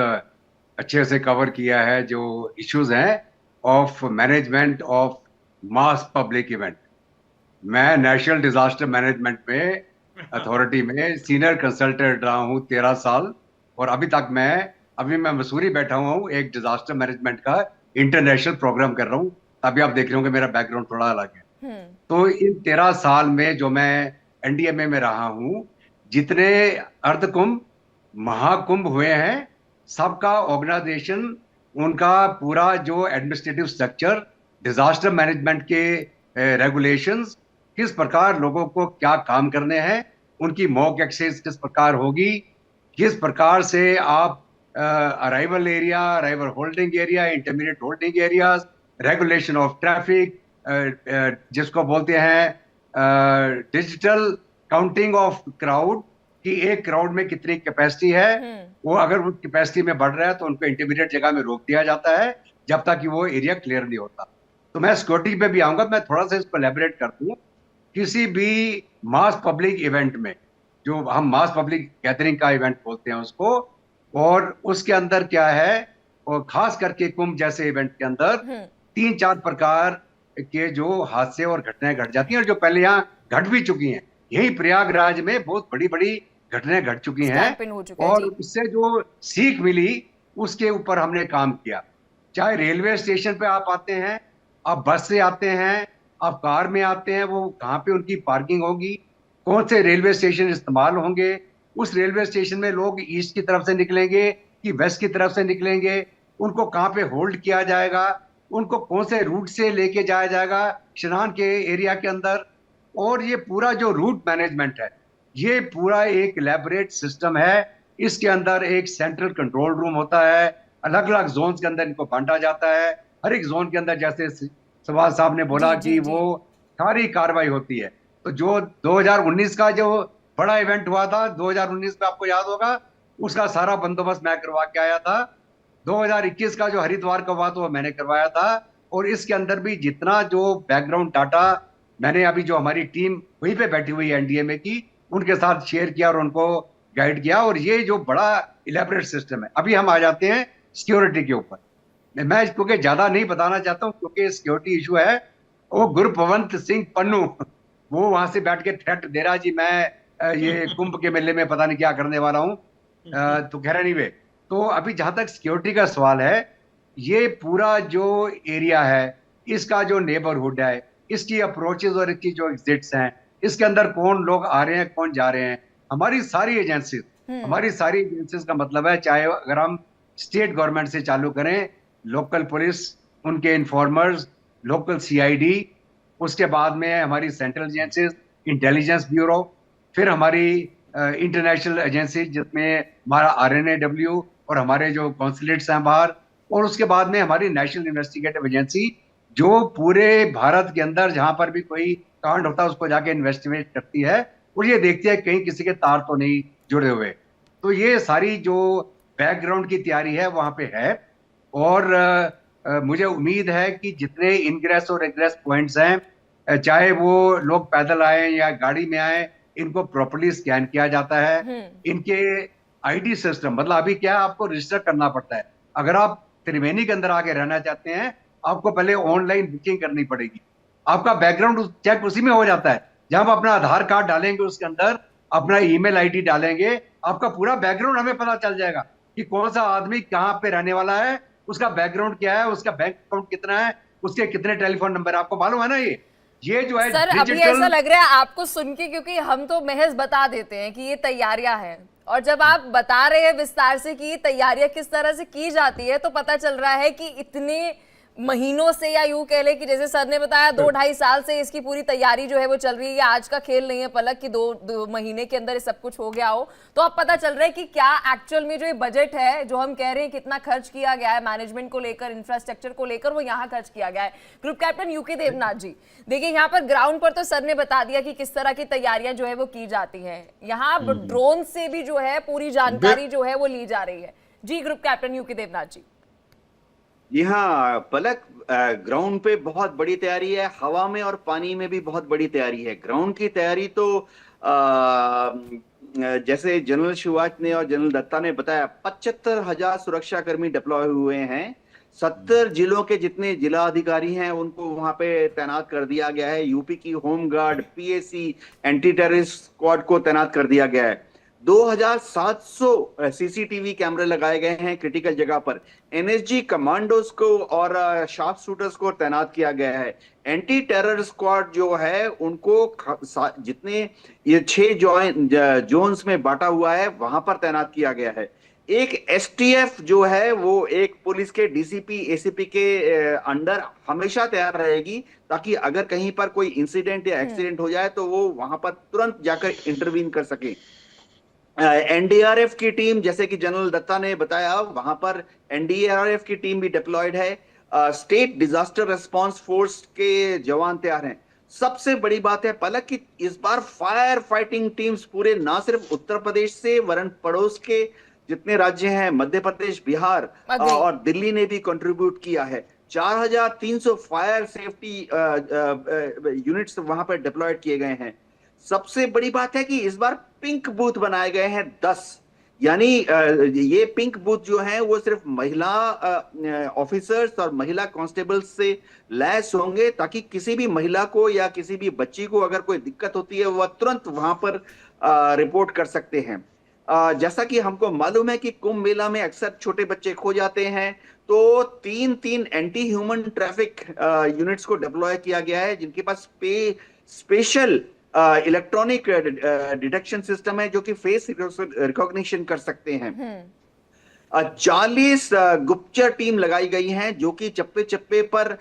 अच्छे से कवर किया है जो इश्यूज हैं of management of mass public event. मैं नेशनल डिजास्टर मैनेजमेंट में अथॉरिटी में सीनियर कंसल्टेंट रहा हूँ 13 साल, और अभी मैं मसूरी बैठा हुआ हूँ, एक डिजास्टर मैनेजमेंट का इंटरनेशनल प्रोग्राम कर रहा हूँ। अभी आप देख रहे होंगे मेरा बैकग्राउंड थोड़ा अलग है। तो इन 13 साल में जो मैं एनडीएमए में रहा हूँ, जितने अर्धकुंभ महाकुंभ हुए हैं, सबका ऑर्गेनाइजेशन, उनका पूरा जो एडमिनिस्ट्रेटिव स्ट्रक्चर, डिजास्टर मैनेजमेंट के रेगुलेशंस, किस प्रकार लोगों को क्या काम करने हैं, उनकी मॉक एक्सेस किस प्रकार होगी, किस प्रकार से आप arrival area, arrival holding area, intermediate holding areas, regulation of traffic, जिसको बोलते हैं डिजिटल काउंटिंग ऑफ क्राउड, कि एक क्राउड में कितनी कैपेसिटी है, वो अगर वो कैपेसिटी में बढ़ रहा है तो उनको इंटरमीडिएट जगह में रोक दिया जाता है जब तक कि वो एरिया क्लियर नहीं होता। तो मैं सिक्योरिटी पे भी आऊंगा, मैं थोड़ा सा इसको एलैबोरेट कर दूं। किसी भी मास पब्लिक इवेंट में, जो हम मास पब्लिक गैदरिंग का इवेंट बोलते हैं उसको, और उसके अंदर क्या है, और खास करके कुंभ जैसे इवेंट के अंदर 3-4 प्रकार के जो हादसे और घटनाएं घट जाती हैं, और जो पहले यहाँ घट भी चुकी हैं। यही प्रयागराज में बहुत बड़ी बड़ी घटनाएं घट चुकी हैं, स्टैंप इन हो चुका है और जी। उससे जो सीख मिली उसके ऊपर हमने काम किया। चाहे रेलवे स्टेशन पे आप आते हैं, आप बस से आते हैं, आप कार में आते हैं, वो कहाँ पे उनकी पार्किंग होगी, कौन से रेलवे स्टेशन इस्तेमाल होंगे, उस रेलवे स्टेशन में लोग ईस्ट की तरफ से निकलेंगे कि वेस्ट की तरफ से निकलेंगे, उनको कहाँ पे होल्ड किया जाएगा, उनको कौन से रूट से लेके जाया जाएगा स्नान के एरिया के अंदर। और ये पूरा जो रूट मैनेजमेंट है, ये पूरा एक इलेबोरेट सिस्टम है। इसके अंदर एक सेंट्रल कंट्रोल रूम होता है, अलग अलग जोन के अंदर इनको बांटा जाता है। हर एक जोन के अंदर, जैसे सवाल साहब ने बोला जी, कि जी, वो सारी कार्रवाई होती है। तो जो 2019 का जो बड़ा इवेंट हुआ था, 2019 में आपको याद होगा, उसका सारा बंदोबस्त मैं करवा के आया था। 2021 का जो हरिद्वार का हुआ तो वो मैंने करवाया था। और इसके अंदर भी जितना जो बैकग्राउंड डाटा मैंने अभी जो हमारी टीम वहीं पे बैठी हुई है एनडीए में की, उनके साथ शेयर किया और उनको गाइड किया। और ये जो बड़ा इलेबोरेट सिस्टम है। अभी हम आ जाते हैं सिक्योरिटी के ऊपर। मैं क्योंकि ज्यादा नहीं बताना चाहता हूँ, क्योंकि सिक्योरिटी इशू है। वो गुरपवंत सिंह पन्नू, वो वहां से बैठ के थ्रेट दे रहा जी, मैं ये कुंभ के मेले में पता नहीं क्या करने वाला हूँ। तो कह रहे नहीं वे। तो अभी जहां तक सिक्योरिटी का सवाल है, ये पूरा जो एरिया है, इसका जो नेबरहुड है, इसकी अप्रोचेस और इसकी जो एग्जिट्स हैं, इसके अंदर कौन लोग आ रहे हैं, कौन जा रहे हैं, हमारी सारी एजेंसीज का मतलब है, चाहे अगर हम स्टेट गवर्नमेंट से चालू करें, लोकल पुलिस, उनके इन्फॉर्मर्स, लोकल सीआईडी, उसके बाद में हमारी सेंट्रल एजेंसीज, इंटेलिजेंस ब्यूरो, फिर हमारी इंटरनेशनल एजेंसी जिसमें हमारा आरएनएडब्ल्यू और हमारे जो कॉन्सुलेट्स हैं बाहर, और उसके बाद में हमारी नेशनल इन्वेस्टिगेटिव एजेंसी, जो पूरे भारत के अंदर जहां पर भी कोई कांड होता है उसको जाके इन्वेस्टिगेट करती है और ये देखती है कहीं किसी के तार तो नहीं जुड़े हुए। तो ये सारी जो बैकग्राउंड की तैयारी है वहां पे है। और मुझे उम्मीद है कि जितने इनग्रेस और एग्रेस पॉइंट्स हैं, चाहे वो लोग पैदल आए या गाड़ी में आए, इनको प्रॉपर्ली स्कैन किया जाता है। इनके आईडी सिस्टम, मतलब अभी क्या है, आपको रजिस्टर करना पड़ता है। अगर आप त्रिवेणी के अंदर आके रहना चाहते हैं, आपको पहले ऑनलाइन बुकिंग करनी पड़ेगी। आपका बैकग्राउंड चेक उसी में हो जाता है। जब आप अपना आधार कार्ड डालेंगे, उसके अंदर अपना ईमेल आईडी डालेंगे, आपका पूरा बैकग्राउंड हमें पता चल जाएगा कि कौन सा आदमी कहाँ पे रहने वाला है, उसका बैकग्राउंड क्या है, उसका बैंक अकाउंट कितना है, उसके कितने टेलीफोन नंबर, आपको मालूम है ना। ये जो है सर, अभी ऐसा लग रहा है आपको सुन के, क्योंकि हम तो महज बता देते हैं कि ये तैयारियां हैं, और जब आप बता रहे हैं विस्तार से कि ये तैयारियां किस तरह से की जाती है, तो पता चल रहा है कि इतने महीनों से, या यूं कह ले कि जैसे सर ने बताया 2-2.5 साल से इसकी पूरी तैयारी जो है वो चल रही है। आज का खेल नहीं है पलक कि दो महीने के अंदर ये सब कुछ हो गया हो। तो अब पता चल रहा है कि क्या एक्चुअल में जो ये बजट है, जो हम कह रहे हैं कितना खर्च किया गया है मैनेजमेंट को लेकर, इंफ्रास्ट्रक्चर को लेकर, वो यहाँ खर्च किया गया है। ग्रुप कैप्टन यूके देवनाथ जी, देखिए यहाँ पर ग्राउंड पर तो सर ने बता दिया कि किस तरह की तैयारियां जो है वो की जाती है। यहाँ ड्रोन से भी जो है पूरी जानकारी जो है वो ली जा रही है। जी ग्रुप कैप्टन यूके देवनाथ जी। जी हाँ पलक, ग्राउंड पे बहुत बड़ी तैयारी है, हवा में और पानी में भी बहुत बड़ी तैयारी है। ग्राउंड की तैयारी तो जैसे जनरल शिवाच ने और जनरल दत्ता ने बताया, 75,000 सुरक्षा कर्मी डिप्लॉय हुए हैं। 70 जिलों के जितने जिला अधिकारी हैं उनको वहां पे तैनात कर दिया गया है। यूपी की home guard, PAC, anti terrorist squad को तैनात कर दिया गया है। 2700 सीसीटीवी कैमरे लगाए गए हैं क्रिटिकल जगह पर। एनएसजी कमांडोज को और शार्प शूटर्स को तैनात किया गया है। एंटी टेरर स्क्वाड जो है उनको जितने ये 6 जोन्स में बांटा हुआ है वहां पर तैनात किया गया है। एक एसटीएफ जो है वो एक पुलिस के डीसीपी एसीपी के अंडर हमेशा तैयार रहेगी, ताकि अगर कहीं पर कोई इंसिडेंट या एक्सीडेंट हो जाए तो वो वहां पर तुरंत जाकर इंटरवीन कर सके। एनडीआरएफ की टीम, जैसे कि जनरल दत्ता ने बताया, वहां पर एनडीआरएफ की टीम भी डिप्लॉयड है। स्टेट डिजास्टर रिस्पांस फोर्स के जवान तैयार हैं। सबसे बड़ी बात है पलक कि इस बार फायर फाइटिंग टीम्स पूरे ना सिर्फ उत्तर प्रदेश से वरन पड़ोस के जितने राज्य हैं, मध्य प्रदेश, बिहार और दिल्ली ने भी कंट्रीब्यूट किया है। 4300 फायर सेफ्टी यूनिट्स वहां पर डिप्लॉयड किए गए हैं। सबसे बड़ी बात है कि इस बार पिंक बूथ बनाए गए हैं 10, यानी ये पिंक बूथ जो हैं वो सिर्फ महिला ऑफिसर्स और महिला कांस्टेबल्स से लैस होंगे, ताकि किसी भी महिला को या किसी भी बच्ची को अगर कोई दिक्कत होती है वह तुरंत वहां पर रिपोर्ट कर सकते हैं। जैसा कि हमको मालूम है कि कुंभ मेला में अक्सर छोटे बच्चे खो जाते हैं, तो 3 एंटी ह्यूमन ट्रैफिक यूनिट्स को डिप्लॉय किया गया है, जिनके पास स्पेशल इलेक्ट्रॉनिक डिटेक्शन सिस्टम है जो कि फेस रिकॉग्निशन कर सकते हैं। 40 गुप्तचर टीम लगाई गई हैं जो कि चप्पे चप्पे पर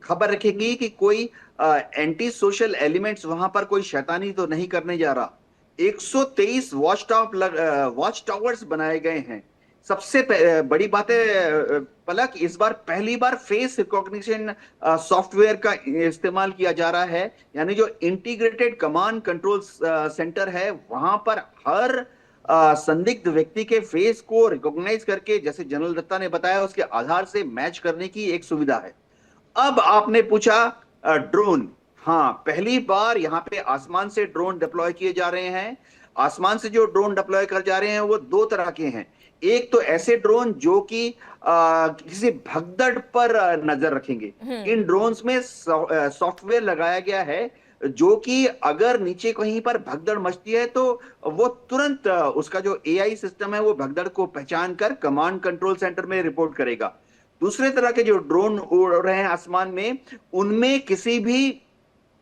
खबर रखेंगी कि कोई एंटी सोशल एलिमेंट्स वहां पर कोई शैतानी तो नहीं करने जा रहा। 123 वॉच टावर्स बनाए गए हैं। सबसे बड़ी बात है पलक, इस बार पहली बार फेस रिकॉग्निशन सॉफ्टवेयर का इस्तेमाल किया जा रहा है, यानी जो इंटीग्रेटेड कमांड कंट्रोल सेंटर है वहां पर हर संदिग्ध व्यक्ति के फेस को रिकॉग्नाइज करके, जैसे जनरल दत्ता ने बताया, उसके आधार से मैच करने की एक सुविधा है। अब आपने पूछा ड्रोन। हाँ, पहली बार यहाँ पे आसमान से ड्रोन डिप्लॉय किए जा रहे हैं। आसमान से जो ड्रोन डिप्लॉय कर जा रहे हैं वो 2 तरह के हैं। एक तो ऐसे ड्रोन जो कि किसी भगदड़ पर नजर रखेंगे। इन ड्रोन्स में सॉफ्टवेयर लगाया गया है जो कि अगर नीचे कहीं पर भगदड़ मचती है तो वो तुरंत उसका जो एआई सिस्टम है वो भगदड़ को पहचान कर कमांड कंट्रोल सेंटर में रिपोर्ट करेगा। दूसरे तरह के जो ड्रोन उड़ रहे हैं आसमान में, उनमें किसी भी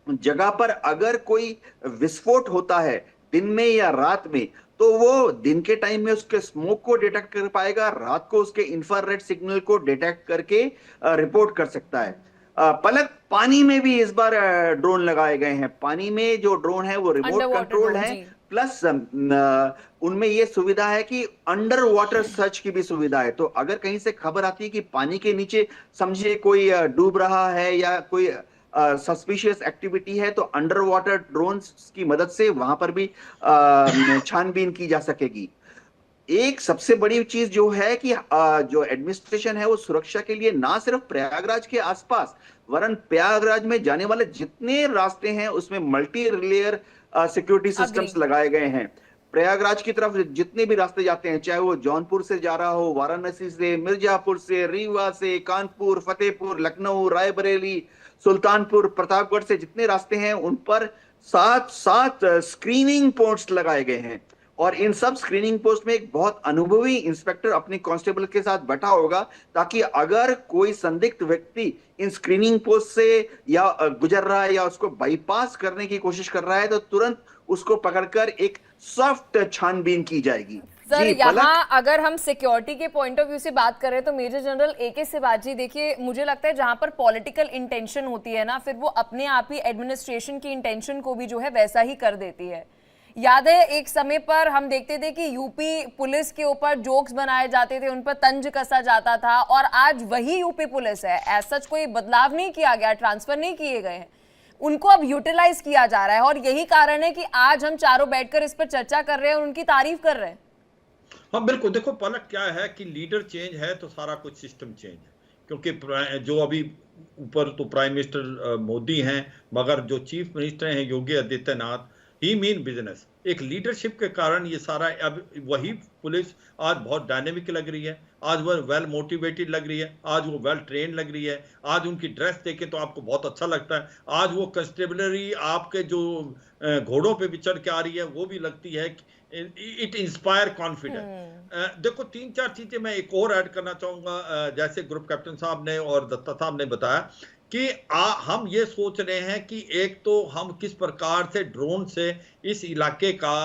जगह पर अगर कोई विस्फोट होता है दिन में या रात में, तो वो दिन के टाइम में उसके स्मोक को डिटेक्ट कर पाएगा, रात को उसके इंफ्रारेड सिग्नल को डिटेक्ट करके रिपोर्ट कर सकता है। पलक, पानी में भी इस बार ड्रोन लगाए गए हैं। पानी में जो ड्रोन है वो रिमोट कंट्रोल है, प्लस उनमें ये सुविधा है कि अंडर वाटर सर्च की भी सुविधा है। तो अगर कहीं से खबर आती है कि पानी के नीचे समझिए कोई डूब रहा है या कोई सस्पिशियस एक्टिविटी है, तो अंडर वाटर ड्रोन्स की मदद से वहां पर भी छानबीन की जा सकेगी। एक सबसे बड़ी चीज जो है कि जो एडमिनिस्ट्रेशन है वो सुरक्षा के लिए ना सिर्फ प्रयागराज के आसपास, वरन प्रयागराज में जाने वाले जितने रास्ते हैं उसमें मल्टी लेयर सिक्योरिटी सिस्टम्स लगाए गए हैं। प्रयागराज की तरफ जितने भी रास्ते जाते हैं, चाहे वो जौनपुर से जा रहा हो, वाराणसी से, मिर्जापुर से, रीवा से, कानपुर, फतेहपुर, लखनऊ, रायबरेली, सुल्तानपुर, प्रतापगढ़ से जितने रास्ते हैं उन पर 7 स्क्रीनिंग पोस्ट्स लगाए गए हैं। और इन सब स्क्रीनिंग पोस्ट में एक बहुत अनुभवी इंस्पेक्टर अपने कांस्टेबल के साथ बैठा होगा, ताकि अगर कोई संदिग्ध व्यक्ति इन स्क्रीनिंग पोस्ट से या गुजर रहा है या उसको बाईपास करने की कोशिश कर रहा है, तो तुरंत उसको पकड़कर एक सॉफ्ट छानबीन की जाएगी। सर, यहाँ अगर हम सिक्योरिटी के पॉइंट ऑफ व्यू से बात करें तो मेजर जनरल AK शिवाजी, देखिए मुझे लगता है जहां पर पॉलिटिकल इंटेंशन होती है ना, फिर वो अपने आप ही एडमिनिस्ट्रेशन की इंटेंशन को भी जो है वैसा ही कर देती है। याद है एक समय पर हम देखते थे कि यूपी पुलिस के ऊपर जोक्स बनाए जाते थे, उन पर तंज कसा जाता था, और आज वही यूपी पुलिस है। ऐसा कोई बदलाव नहीं किया गया, ट्रांसफर नहीं किए गए हैं, उनको अब यूटिलाइज किया जा रहा है। और यही कारण है कि आज हम चारों बैठकर इस पर चर्चा कर रहे हैं और उनकी तारीफ कर रहे हैं। हाँ बिल्कुल, देखो पलक, क्या है कि लीडर चेंज है तो सारा कुछ सिस्टम चेंज है। क्योंकि जो अभी ऊपर तो प्राइम मिनिस्टर मोदी हैं, मगर जो चीफ मिनिस्टर हैं योगी आदित्यनाथ, ही मीन बिजनेस। एक लीडरशिप के कारण ये सारा, अब वही पुलिस आज बहुत डायनेमिक लग रही है, आज वह वेल मोटिवेटेड लग रही है, आज वो वेल ट्रेन लग रही है, आज उनकी ड्रेस देखे तो आपको बहुत अच्छा लगता है, आज वो कंस्टेबलरी आपके जो घोड़ों पे भी चढ़ के आ रही है वो भी लगती है, इट इंस्पायर कॉन्फिडेंस। देखो 3-4 चीजें मैं एक और ऐड करना चाहूंगा, जैसे ग्रुप कैप्टन साहब ने और दत्ता साहब ने बताया कि हम ये सोच रहे हैं कि एक तो हम किस प्रकार से ड्रोन से इस इलाके का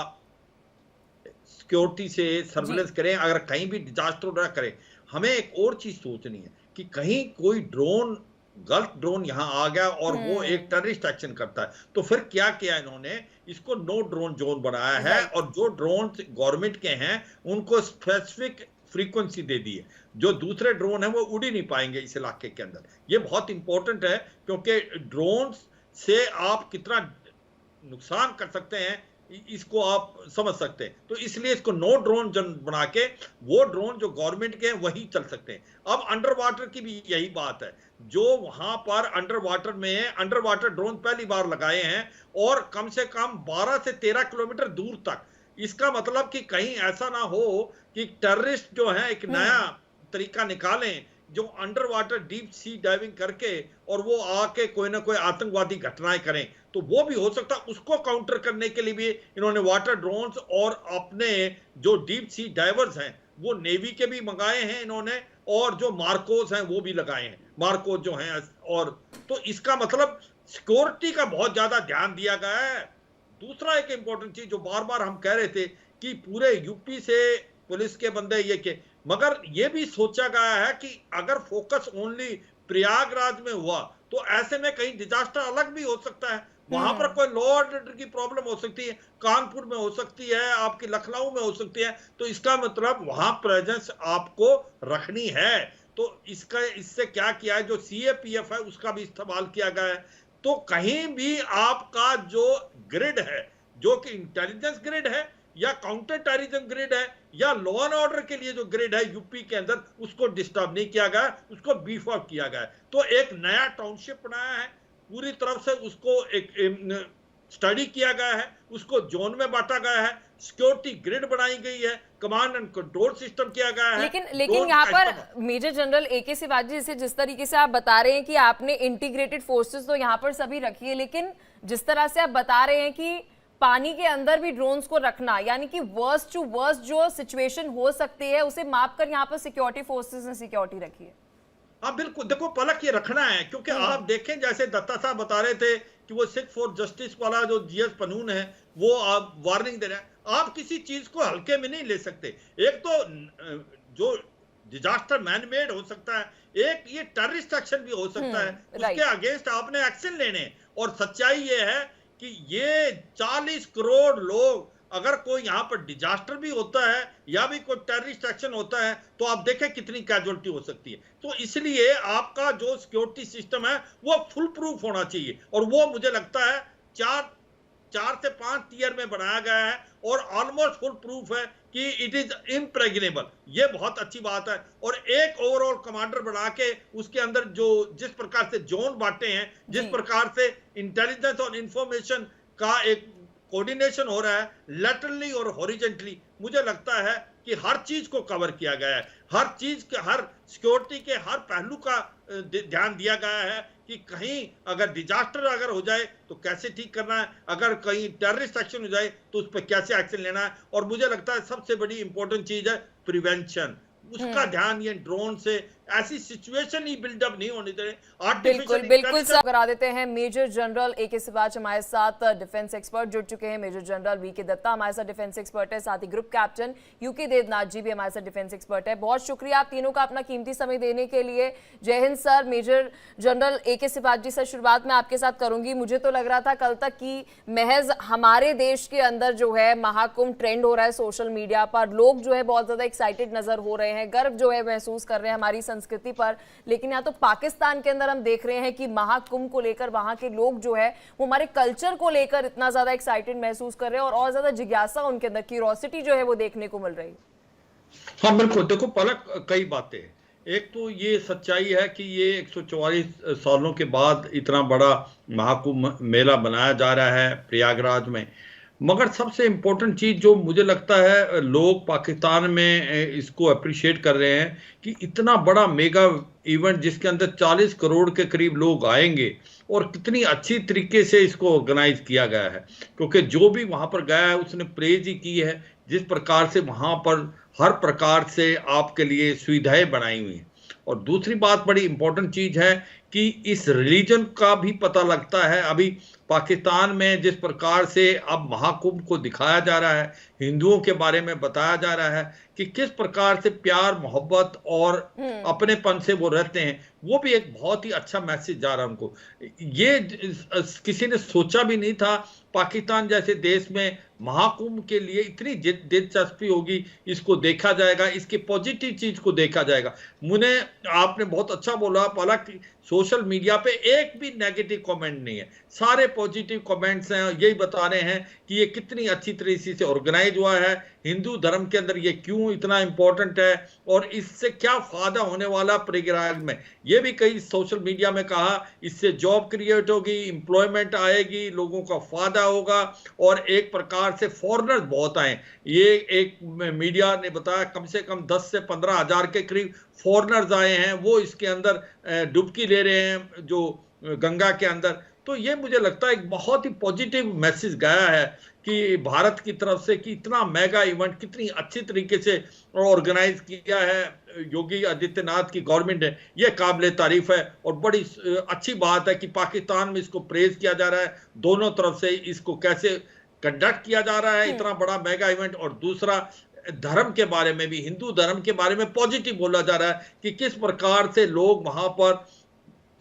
सिक्योरिटी से सर्विलेंस करें, अगर कहीं भी डिजास्टर ना करें। हमें एक और चीज सोचनी है कि कहीं कोई ड्रोन, गलत ड्रोन यहां आ गया और वो एक टेररिस्ट एक्शन करता है, तो फिर क्या किया इन्होंने, इसको नो ड्रोन जोन बनाया है, और जो ड्रोन गवर्नमेंट के हैं उनको स्पेसिफिक फ्रीक्वेंसी दे दी है, जो दूसरे ड्रोन है वो उड़ ही नहीं पाएंगे इस इलाके के अंदर। ये बहुत इंपॉर्टेंट है, क्योंकि ड्रोन से आप कितना नुकसान कर सकते हैं इसको आप समझ सकते हैं। तो इसलिए इसको नो ड्रोन बना के वो ड्रोन जो गवर्नमेंट के हैं वही चल सकते हैं। अब अंडर वाटर की भी यही बात है, जो वहां पर अंडर वाटर में अंडर वाटर ड्रोन पहली बार लगाए हैं और कम से कम 12 से 13 किलोमीटर दूर तक। इसका मतलब कि कहीं ऐसा ना हो कि टेररिस्ट जो है एक नया तरीका निकालें जो under water deep sea diving करके और वो आके कोई ना कोई आतंकवादी घटनाएं करें, तो वो भी हो सकता है। उसको काउंटर करने के लिए भी इन्होंने वाटर ड्रोन्स और अपने जो डीप सी डाइवर्स हैं वो नेवी के भी मंगाए हैं इन्होंने, और जो मार्कोस हैं वो भी लगाए हैं, मार्कोस जो हैं। और तो इसका मतलब सिक्योरिटी का बहुत ज्यादा ध्यान दिया गया है। दूसरा एक इंपॉर्टेंट चीज जो बार बार हम कह रहे थे कि पूरे यूपी से पुलिस के बंदे ये के, मगर ये भी सोचा गया है कि अगर फोकस ओनली प्रयागराज में हुआ तो ऐसे में कहीं डिजास्टर अलग भी हो सकता है। वहां पर कोई लॉ एंड ऑर्डर की प्रॉब्लम हो सकती है, कानपुर में हो सकती है, आपकी लखनऊ में हो सकती है। तो इसका मतलब वहां प्रेजेंस आपको रखनी है। तो इससे क्या किया है, जो सीएपीएफ है उसका भी इस्तेमाल किया गया है। तो कहीं भी आपका जो ग्रिड है, जो कि इंटेलिजेंस ग्रिड है या काउंटर टेररिज्म ग्रिड है या लॉ एंड ऑर्डर के लिए जो ग्रिड है यूपी के अंदर, उसको डिस्टर्ब नहीं किया गया, उसको बीफ अप किया गया। तो एक नया टाउनशिप बनाया है, पूरी तरफ से उसको एक स्टडी किया गया है, उसको जोन में बांटा गया है, सिक्योरिटी ग्रिड बनाई गई है, कमांड एंड कंट्रोल सिस्टम किया गया है। लेकिन यहाँ पर मेजर जनरल एके शिवाजी, जिस तरीके से आप बता रहे हैं कि आपने इंटीग्रेटेड फोर्सेस तो यहाँ पर सभी रखी है, लेकिन जिस तरह से आप बता रहे हैं कि पानी के अंदर भी ड्रोन्स को रखना, यानी कि वर्स्ट टू वर्स्ट जो सिचुएशन हो सकती है उसे माप कर यहाँ पर सिक्योरिटी फोर्सेस ने सिक्योरिटी रखी है। हाँ बिल्कुल, देखो पलक ये रखना है, क्योंकि आप देखें जैसे दत्ता साहब बता रहे थे कि वो सिख फॉर जस्टिस वाला जो जीएस पनून है वो आप वार्निंग दे रहे हैं। आप किसी चीज को हल्के में नहीं ले सकते। एक तो जो डिजास्टर मैन मेड हो सकता है, एक ये टेररिस्ट एक्शन भी हो सकता है, उसके अगेंस्ट आपने एक्शन लेने। और सच्चाई ये है कि ये 40 करोड़ लोग, अगर कोई यहाँ पर डिजास्टर भी होता है या भी कोई टेररिस्ट एक्शन होता है तो आप देखें कितनी कैजुअलिटी हो सकती है। तो इसलिए आपका जो सिक्योरिटी सिस्टम है वो फुल प्रूफ होना चाहिए, और वो मुझे लगता है 4 से 5 टीयर में बनाया गया है और ऑलमोस्ट फुल प्रूफ है कि इट इज इम्प्रेग्नेबल। ये बहुत अच्छी बात है। और एक ओवरऑल कमांडर बना के उसके अंदर जो जिस प्रकार से जोन बांटे हैं, जिस प्रकार से इंटेलिजेंस और इंफॉर्मेशन का एक कोऑर्डिनेशन हो रहा है लैटरली और हॉरिजॉन्टली, मुझे लगता है कि हर चीज को कवर किया गया है, हर चीज के, हर सिक्योरिटी के हर पहलू का ध्यान दिया गया है कि कहीं अगर डिजास्टर अगर हो जाए तो कैसे ठीक करना है, अगर कहीं टेररिस्ट एक्शन हो जाए तो उस पर कैसे एक्शन लेना है। और मुझे लगता है सबसे बड़ी इंपॉर्टेंट चीज है प्रिवेंशन, उसका ध्यान ये ड्रोन से ऐसी सिचुएशन ही बिल्डअप नहीं होनी चाहिए। बिल्कुल सब करा देते हैं। मेजर जनरल एके शिवाजी हमारे साथ डिफेंस एक्सपर्ट जुड़ चुके हैं। मेजर जनरल वीके दत्ता हमारे साथ डिफेंस एक्सपर्ट है, साथ ही ग्रुप कैप्टन यूके देवनाथ जी भी हमारे साथ डिफेंस एक्सपर्ट है। बहुत शुक्रिया आप तीनों का अपना कीमती समय देने के लिए। जय हिंद सर। मेजर जनरल एके शिवाजी सर, शुरुआत में आपके साथ करूंगी। मुझे तो लग रहा था कल तक कि महज हमारे देश के अंदर जो है महाकुंभ ट्रेंड हो रहा है सोशल मीडिया पर, लोग जो है बहुत ज्यादा एक्साइटेड नजर हो रहे हैं, गर्व जो है महसूस कर रहे हैं हमारी संस्कृति पर। लेकिन यहाँ तो पाकिस्तान के अंदर हम देख रहे हैं कि महाकुंभ को लेकर वहां के लोग जो है वो हमारे कल्चर को लेकर इतना ज्यादा एक्साइटेड महसूस कर रहे हैं और ज्यादा जिज्ञासा उनके अंदर, क्यूरियोसिटी जो है वो देखने को मिल रही है। हाँ बिल्कुल, देखो पलक कई बातें। एक तो ये सच्चाई है कि ये 144 सालों के बाद इतना बड़ा महाकुंभ मेला बनाया जा रहा है प्रयागराज में। मगर सबसे इम्पोर्टेंट चीज़ जो मुझे लगता है लोग पाकिस्तान में इसको अप्रिशिएट कर रहे हैं कि इतना बड़ा मेगा इवेंट जिसके अंदर 40 करोड़ के करीब लोग आएंगे और कितनी अच्छी तरीके से इसको ऑर्गेनाइज किया गया है। क्योंकि जो भी वहाँ पर गया है उसने प्रेज ही की है, जिस प्रकार से वहाँ पर हर प्रकार से आपके लिए सुविधाएं बनाई हुई हैं। और दूसरी बात बड़ी इंपॉर्टेंट चीज़ है कि इस रिलीजन का भी पता लगता है। अभी पाकिस्तान में जिस प्रकार से अब महाकुंभ को दिखाया जा रहा है, हिंदुओं के बारे में बताया जा रहा है कि किस प्रकार से प्यार मोहब्बत और अपनेपन से वो रहते हैं, वो भी एक बहुत ही अच्छा मैसेज जा रहा है उनको। ये किसी ने सोचा भी नहीं था पाकिस्तान जैसे देश में महाकुंभ के लिए इतनी दिलचस्पी होगी, इसको देखा जाएगा, इसकी पॉजिटिव चीज को देखा जाएगा। मुझे आपने बहुत अच्छा बोला पहला कि सोशल मीडिया पे एक भी नेगेटिव कमेंट नहीं है, सारे पॉजिटिव कमेंट्स हैं, यही बता रहे हैं कि ये कितनी अच्छी तरीके से ऑर्गेनाइज हुआ है, हिंदू धर्म के अंदर ये क्यों इतना इंपॉर्टेंट है और इससे क्या फायदा होने वाला प्रयागराज में। ये भी कई सोशल मीडिया में कहा इससे जॉब क्रिएट होगी, एम्प्लॉयमेंट आएगी, लोगों का फायदा होगा और एक प्रकार से फॉरेनर्स बहुत आए। ये एक मीडिया ने बताया कम से कम 10 से 15 हजार के करीब फॉरेनर्स आए हैं, वो इसके अंदर डुबकी ले रहे हैं जो गंगा के अंदर। तो ये मुझे लगता है एक बहुत ही पॉजिटिव मैसेज गया है कि भारत की तरफ से कि इतना मेगा इवेंट कितनी अच्छी तरीके से ऑर्गेनाइज किया है योगी आदित्यनाथ की गवर्नमेंट ने, यह काबिल तारीफ है और बड़ी अच्छी बात है कि पाकिस्तान में इसको प्रेज किया जा रहा है, दोनों तरफ से इसको कैसे कंडक्ट किया जा रहा है इतना बड़ा मेगा इवेंट। और दूसरा धर्म के बारे में भी, हिंदू धर्म के बारे में पॉजिटिव बोला जा रहा है कि किस प्रकार से लोग वहां पर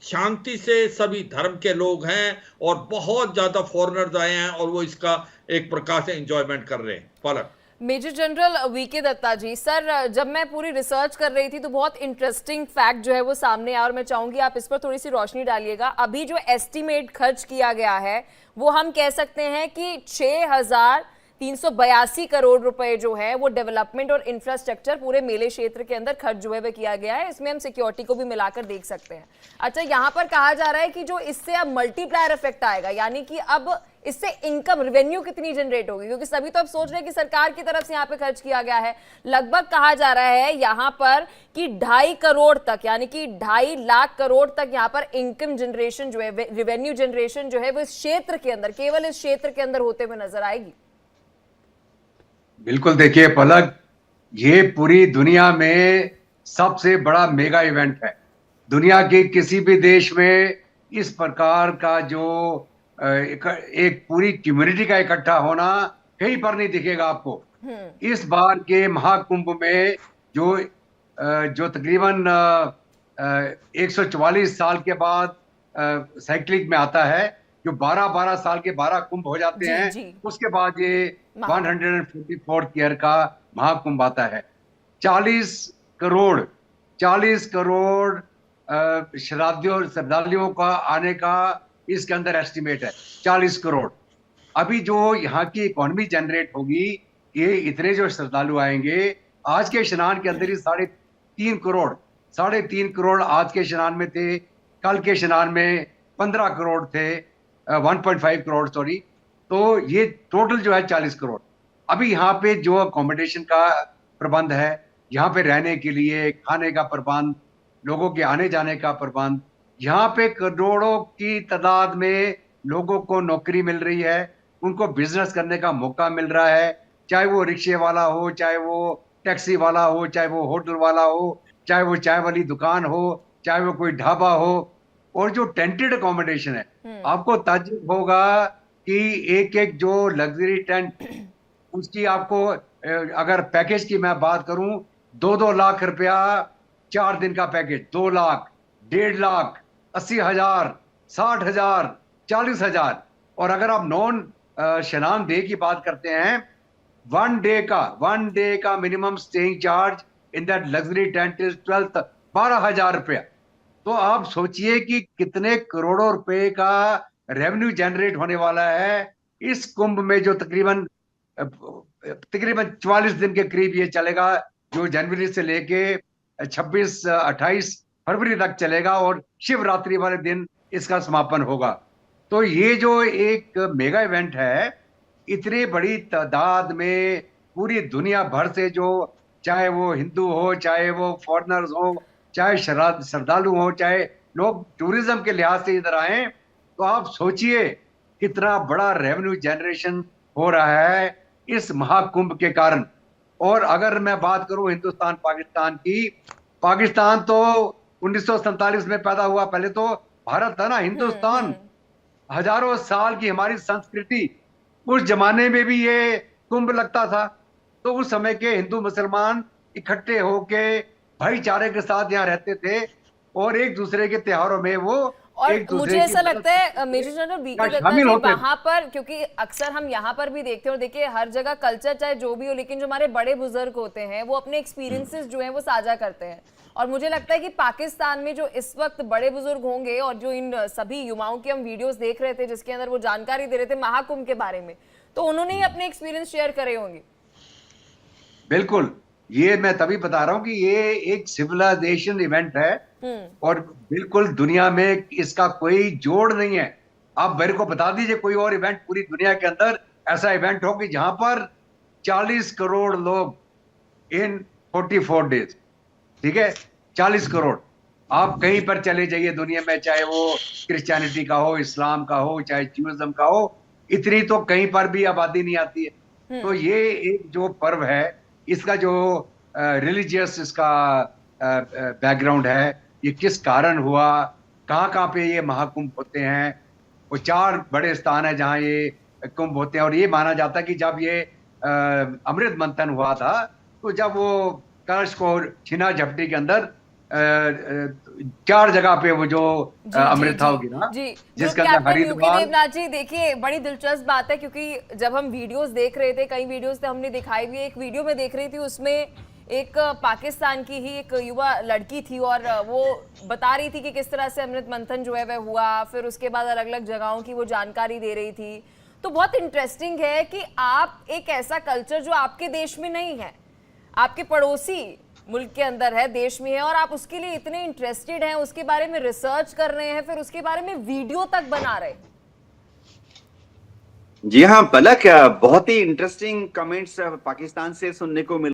शांति से, सभी धर्म के लोग हैं और बहुत ज्यादा फॉरेनर्स आए हैं और वो इसका एक प्रकार से एंजॉयमेंट कर रहे हैं। पलक मेजर जनरल वीके दत्ता जी, सर जब मैं पूरी रिसर्च कर रही थी तो बहुत इंटरेस्टिंग फैक्ट जो है वो सामने आया और मैं चाहूंगी आप इस पर थोड़ी सी रोशनी डालिएगा। अभी जो एस्टिमेट खर्च किया गया है वो हम कह सकते हैं कि 6,382 करोड़ रुपए जो है वो डेवलपमेंट और इंफ्रास्ट्रक्चर पूरे मेले क्षेत्र के अंदर खर्च जो है वो किया गया है। इसमें हम सिक्योरिटी को भी मिलाकर देख सकते हैं। अच्छा, यहाँ पर कहा जा रहा है कि जो इससे अब मल्टीप्लायर इफेक्ट आएगा, यानी कि अब इससे इनकम रेवेन्यू कितनी जनरेट होगी, क्योंकि सभी तो अब सोच रहे हैं कि सरकार की तरफ से यहाँ पे खर्च किया गया है। लगभग कहा जा रहा है यहाँ पर कि 2.5 करोड़ तक, यानी कि 2.5 लाख करोड़ तक यहाँ पर इनकम जनरेशन जो है, रेवेन्यू जनरेशन जो है वो इस क्षेत्र के अंदर, केवल इस क्षेत्र के अंदर होते हुए नजर आएगी। बिल्कुल, देखिए पलक, ये पूरी दुनिया में सबसे बड़ा मेगा इवेंट है। दुनिया के किसी भी देश में इस प्रकार का जो एक पूरी कम्युनिटी का इकट्ठा होना कहीं पर नहीं दिखेगा आपको। इस बार के महाकुंभ में जो तकरीबन 144 साल के बाद साइक्लिक में आता है, जो 12-12 साल के 12 कुंभ हो जाते हैं, उसके बाद ये 144 ईयर का महाकुंभ आता है। 40 करोड़ श्रद्धालुओं का आने का इसके अंदर एस्टिमेट है, 40 करोड़। अभी जो यहाँ की इकोनॉमी जनरेट होगी, ये इतने जो श्रद्धालु आएंगे, आज के स्नान के अंदर ही 3.5 करोड़ आज के स्नान में थे, कल के स्नान में 15 करोड़ थे, 1.5 करोड़ सॉरी। तो ये टोटल जो है 40 करोड़। अभी यहाँ पे जो अकोमोडेशन का प्रबंध है, यहाँ पे रहने के लिए खाने का प्रबंध, लोगों के आने जाने का प्रबंध, यहाँ पे करोड़ों की तादाद में लोगों को नौकरी मिल रही है, उनको बिजनेस करने का मौका मिल रहा है, चाहे वो रिक्शे वाला हो, चाहे वो टैक्सी वाला हो, चाहे वो होटल वाला हो, चाहे वो चाय वाली दुकान हो, चाहे वो कोई ढाबा हो। और जो टेंटेड अकोमोडेशन है, आपको ताज्जुब होगा कि एक जो लग्जरी टेंट, उसकी आपको अगर पैकेज की मैं बात करूं, 2-2 लाख रुपया 4 दिन का पैकेज, 2 लाख, 1.5 लाख, 80,000, 60,000, 40,000। और अगर आप नॉन शनान डे की बात करते हैं, 1 डे का minimum staying charge in that luxury tent is 12,000 रुपया। तो आप सोचिए कि कितने करोड़ों रुपए का रेवेन्यू जनरेट होने वाला है इस कुंभ में, जो तकरीबन 44 दिन के करीब ये चलेगा, जो जनवरी से लेके 26-28 फरवरी तक चलेगा और शिवरात्रि वाले दिन इसका समापन होगा। तो ये जो एक मेगा इवेंट है, इतनी बड़ी तादाद में पूरी दुनिया भर से, जो चाहे वो हिंदू हो, चाहे वो फॉरेनर्स हो, चाहे श्रद्धालु हो, चाहे लोग टूरिज्म के लिहाज से इधर आए, तो आप सोचिए कितना बड़ा रेवेन्यू जनरेशन हो रहा है इस महाकुंभ के कारण। और अगर मैं बात करूं हिंदुस्तान पाकिस्तान की, पाकिस्तान तो 1947 में पैदा हुआ, पहले तो भारत था ना, हिंदुस्तान। हजारों साल की हमारी संस्कृति, उस जमाने में भी ये कुंभ लगता था। तो उस समय के हिंदू मुसलमान इकट्ठे होके भाईचारे के साथ यहाँ रहते थे। और एक दूसरे के त्योहारों में वो और एक दूसरे मुझे की ऐसा मदद लगता है मेजर जनरल बीके का दत्ता शामिल जी होते हैं। वहां पर, क्योंकि अक्सर हम यहाँ पर भी देखते हैं और देखिए हर जगह कल्चर चाहे जो भी हो, लेकिन जो हमारे बड़े बुजुर्ग होते हैं वो अपने एक्सपीरियंसेस जो हैं वो साझा करते हैं। और मुझे लगता है कि पाकिस्तान में जो इस वक्त बड़े बुजुर्ग होंगे और जो इन सभी युवाओं की हम वीडियोस देख रहे थे जिसके अंदर वो जानकारी दे रहे थे महाकुंभ के बारे में, तो उन्होंने ही अपने एक्सपीरियंस शेयर करे होंगे। बिल्कुल, ये मैं तभी बता रहा हूँ कि ये एक सिविलाइजेशन इवेंट है और बिल्कुल दुनिया में इसका कोई जोड़ नहीं है। आप मेरे को बता दीजिए कोई और इवेंट पूरी दुनिया के अंदर ऐसा इवेंट हो कि जहां पर 40 करोड़ लोग इन 44 डेज, ठीक है, 40 करोड़। आप कहीं पर चले जाइए दुनिया में, चाहे वो क्रिश्चियनिटी का हो, इस्लाम का हो, चाहे ज्यूइज्म का हो, इतनी तो कहीं पर भी आबादी नहीं आती है। तो ये एक जो पर्व है, इसका जो रिलीजियस इसका बैकग्राउंड है, ये किस कारण हुआ, कहाँ पे ये महाकुंभ होते हैं, वो 4 बड़े स्थान है जहाँ ये कुंभ होते हैं। और ये माना जाता है कि जब ये अमृत मंथन हुआ था, तो जब वो कलश को छिना झपटी के अंदर 4 जगह पे वो जो अमृत था होगी ना, जी जिसके अंदर कैप्टन यूके हरिद्वार। देवनाथ जी, देखिए बड़ी दिलचस्प बात है क्योंकि जब हम वीडियोस देख रहे थे, कई वीडियोस तो हमने दिखाई भी, एक वीडियो में देख रही थी उसमें एक पाकिस्तान की ही एक युवा लड़की थी और वो बता रही थी कि किस तरह से अमृत मंथन जो है वह हुआ, फिर उसके बाद अलग अलग जगहों की वो जानकारी दे रही थी। तो बहुत इंटरेस्टिंग है कि आप एक ऐसा कल्चर जो आपके देश में नहीं है, आपके पड़ोसी मुल्क के अंदर है, देश में है, और आप उसके लिए इतने इंटरेस्टेड हैं, उसके बारे में रिसर्च कर रहे हैं, फिर उसके बारे में वीडियो तक बना रहे हैं। जी हाँ पलक, बहुत ही इंटरेस्टिंग कमेंट्स पाकिस्तान से सुनने को मिल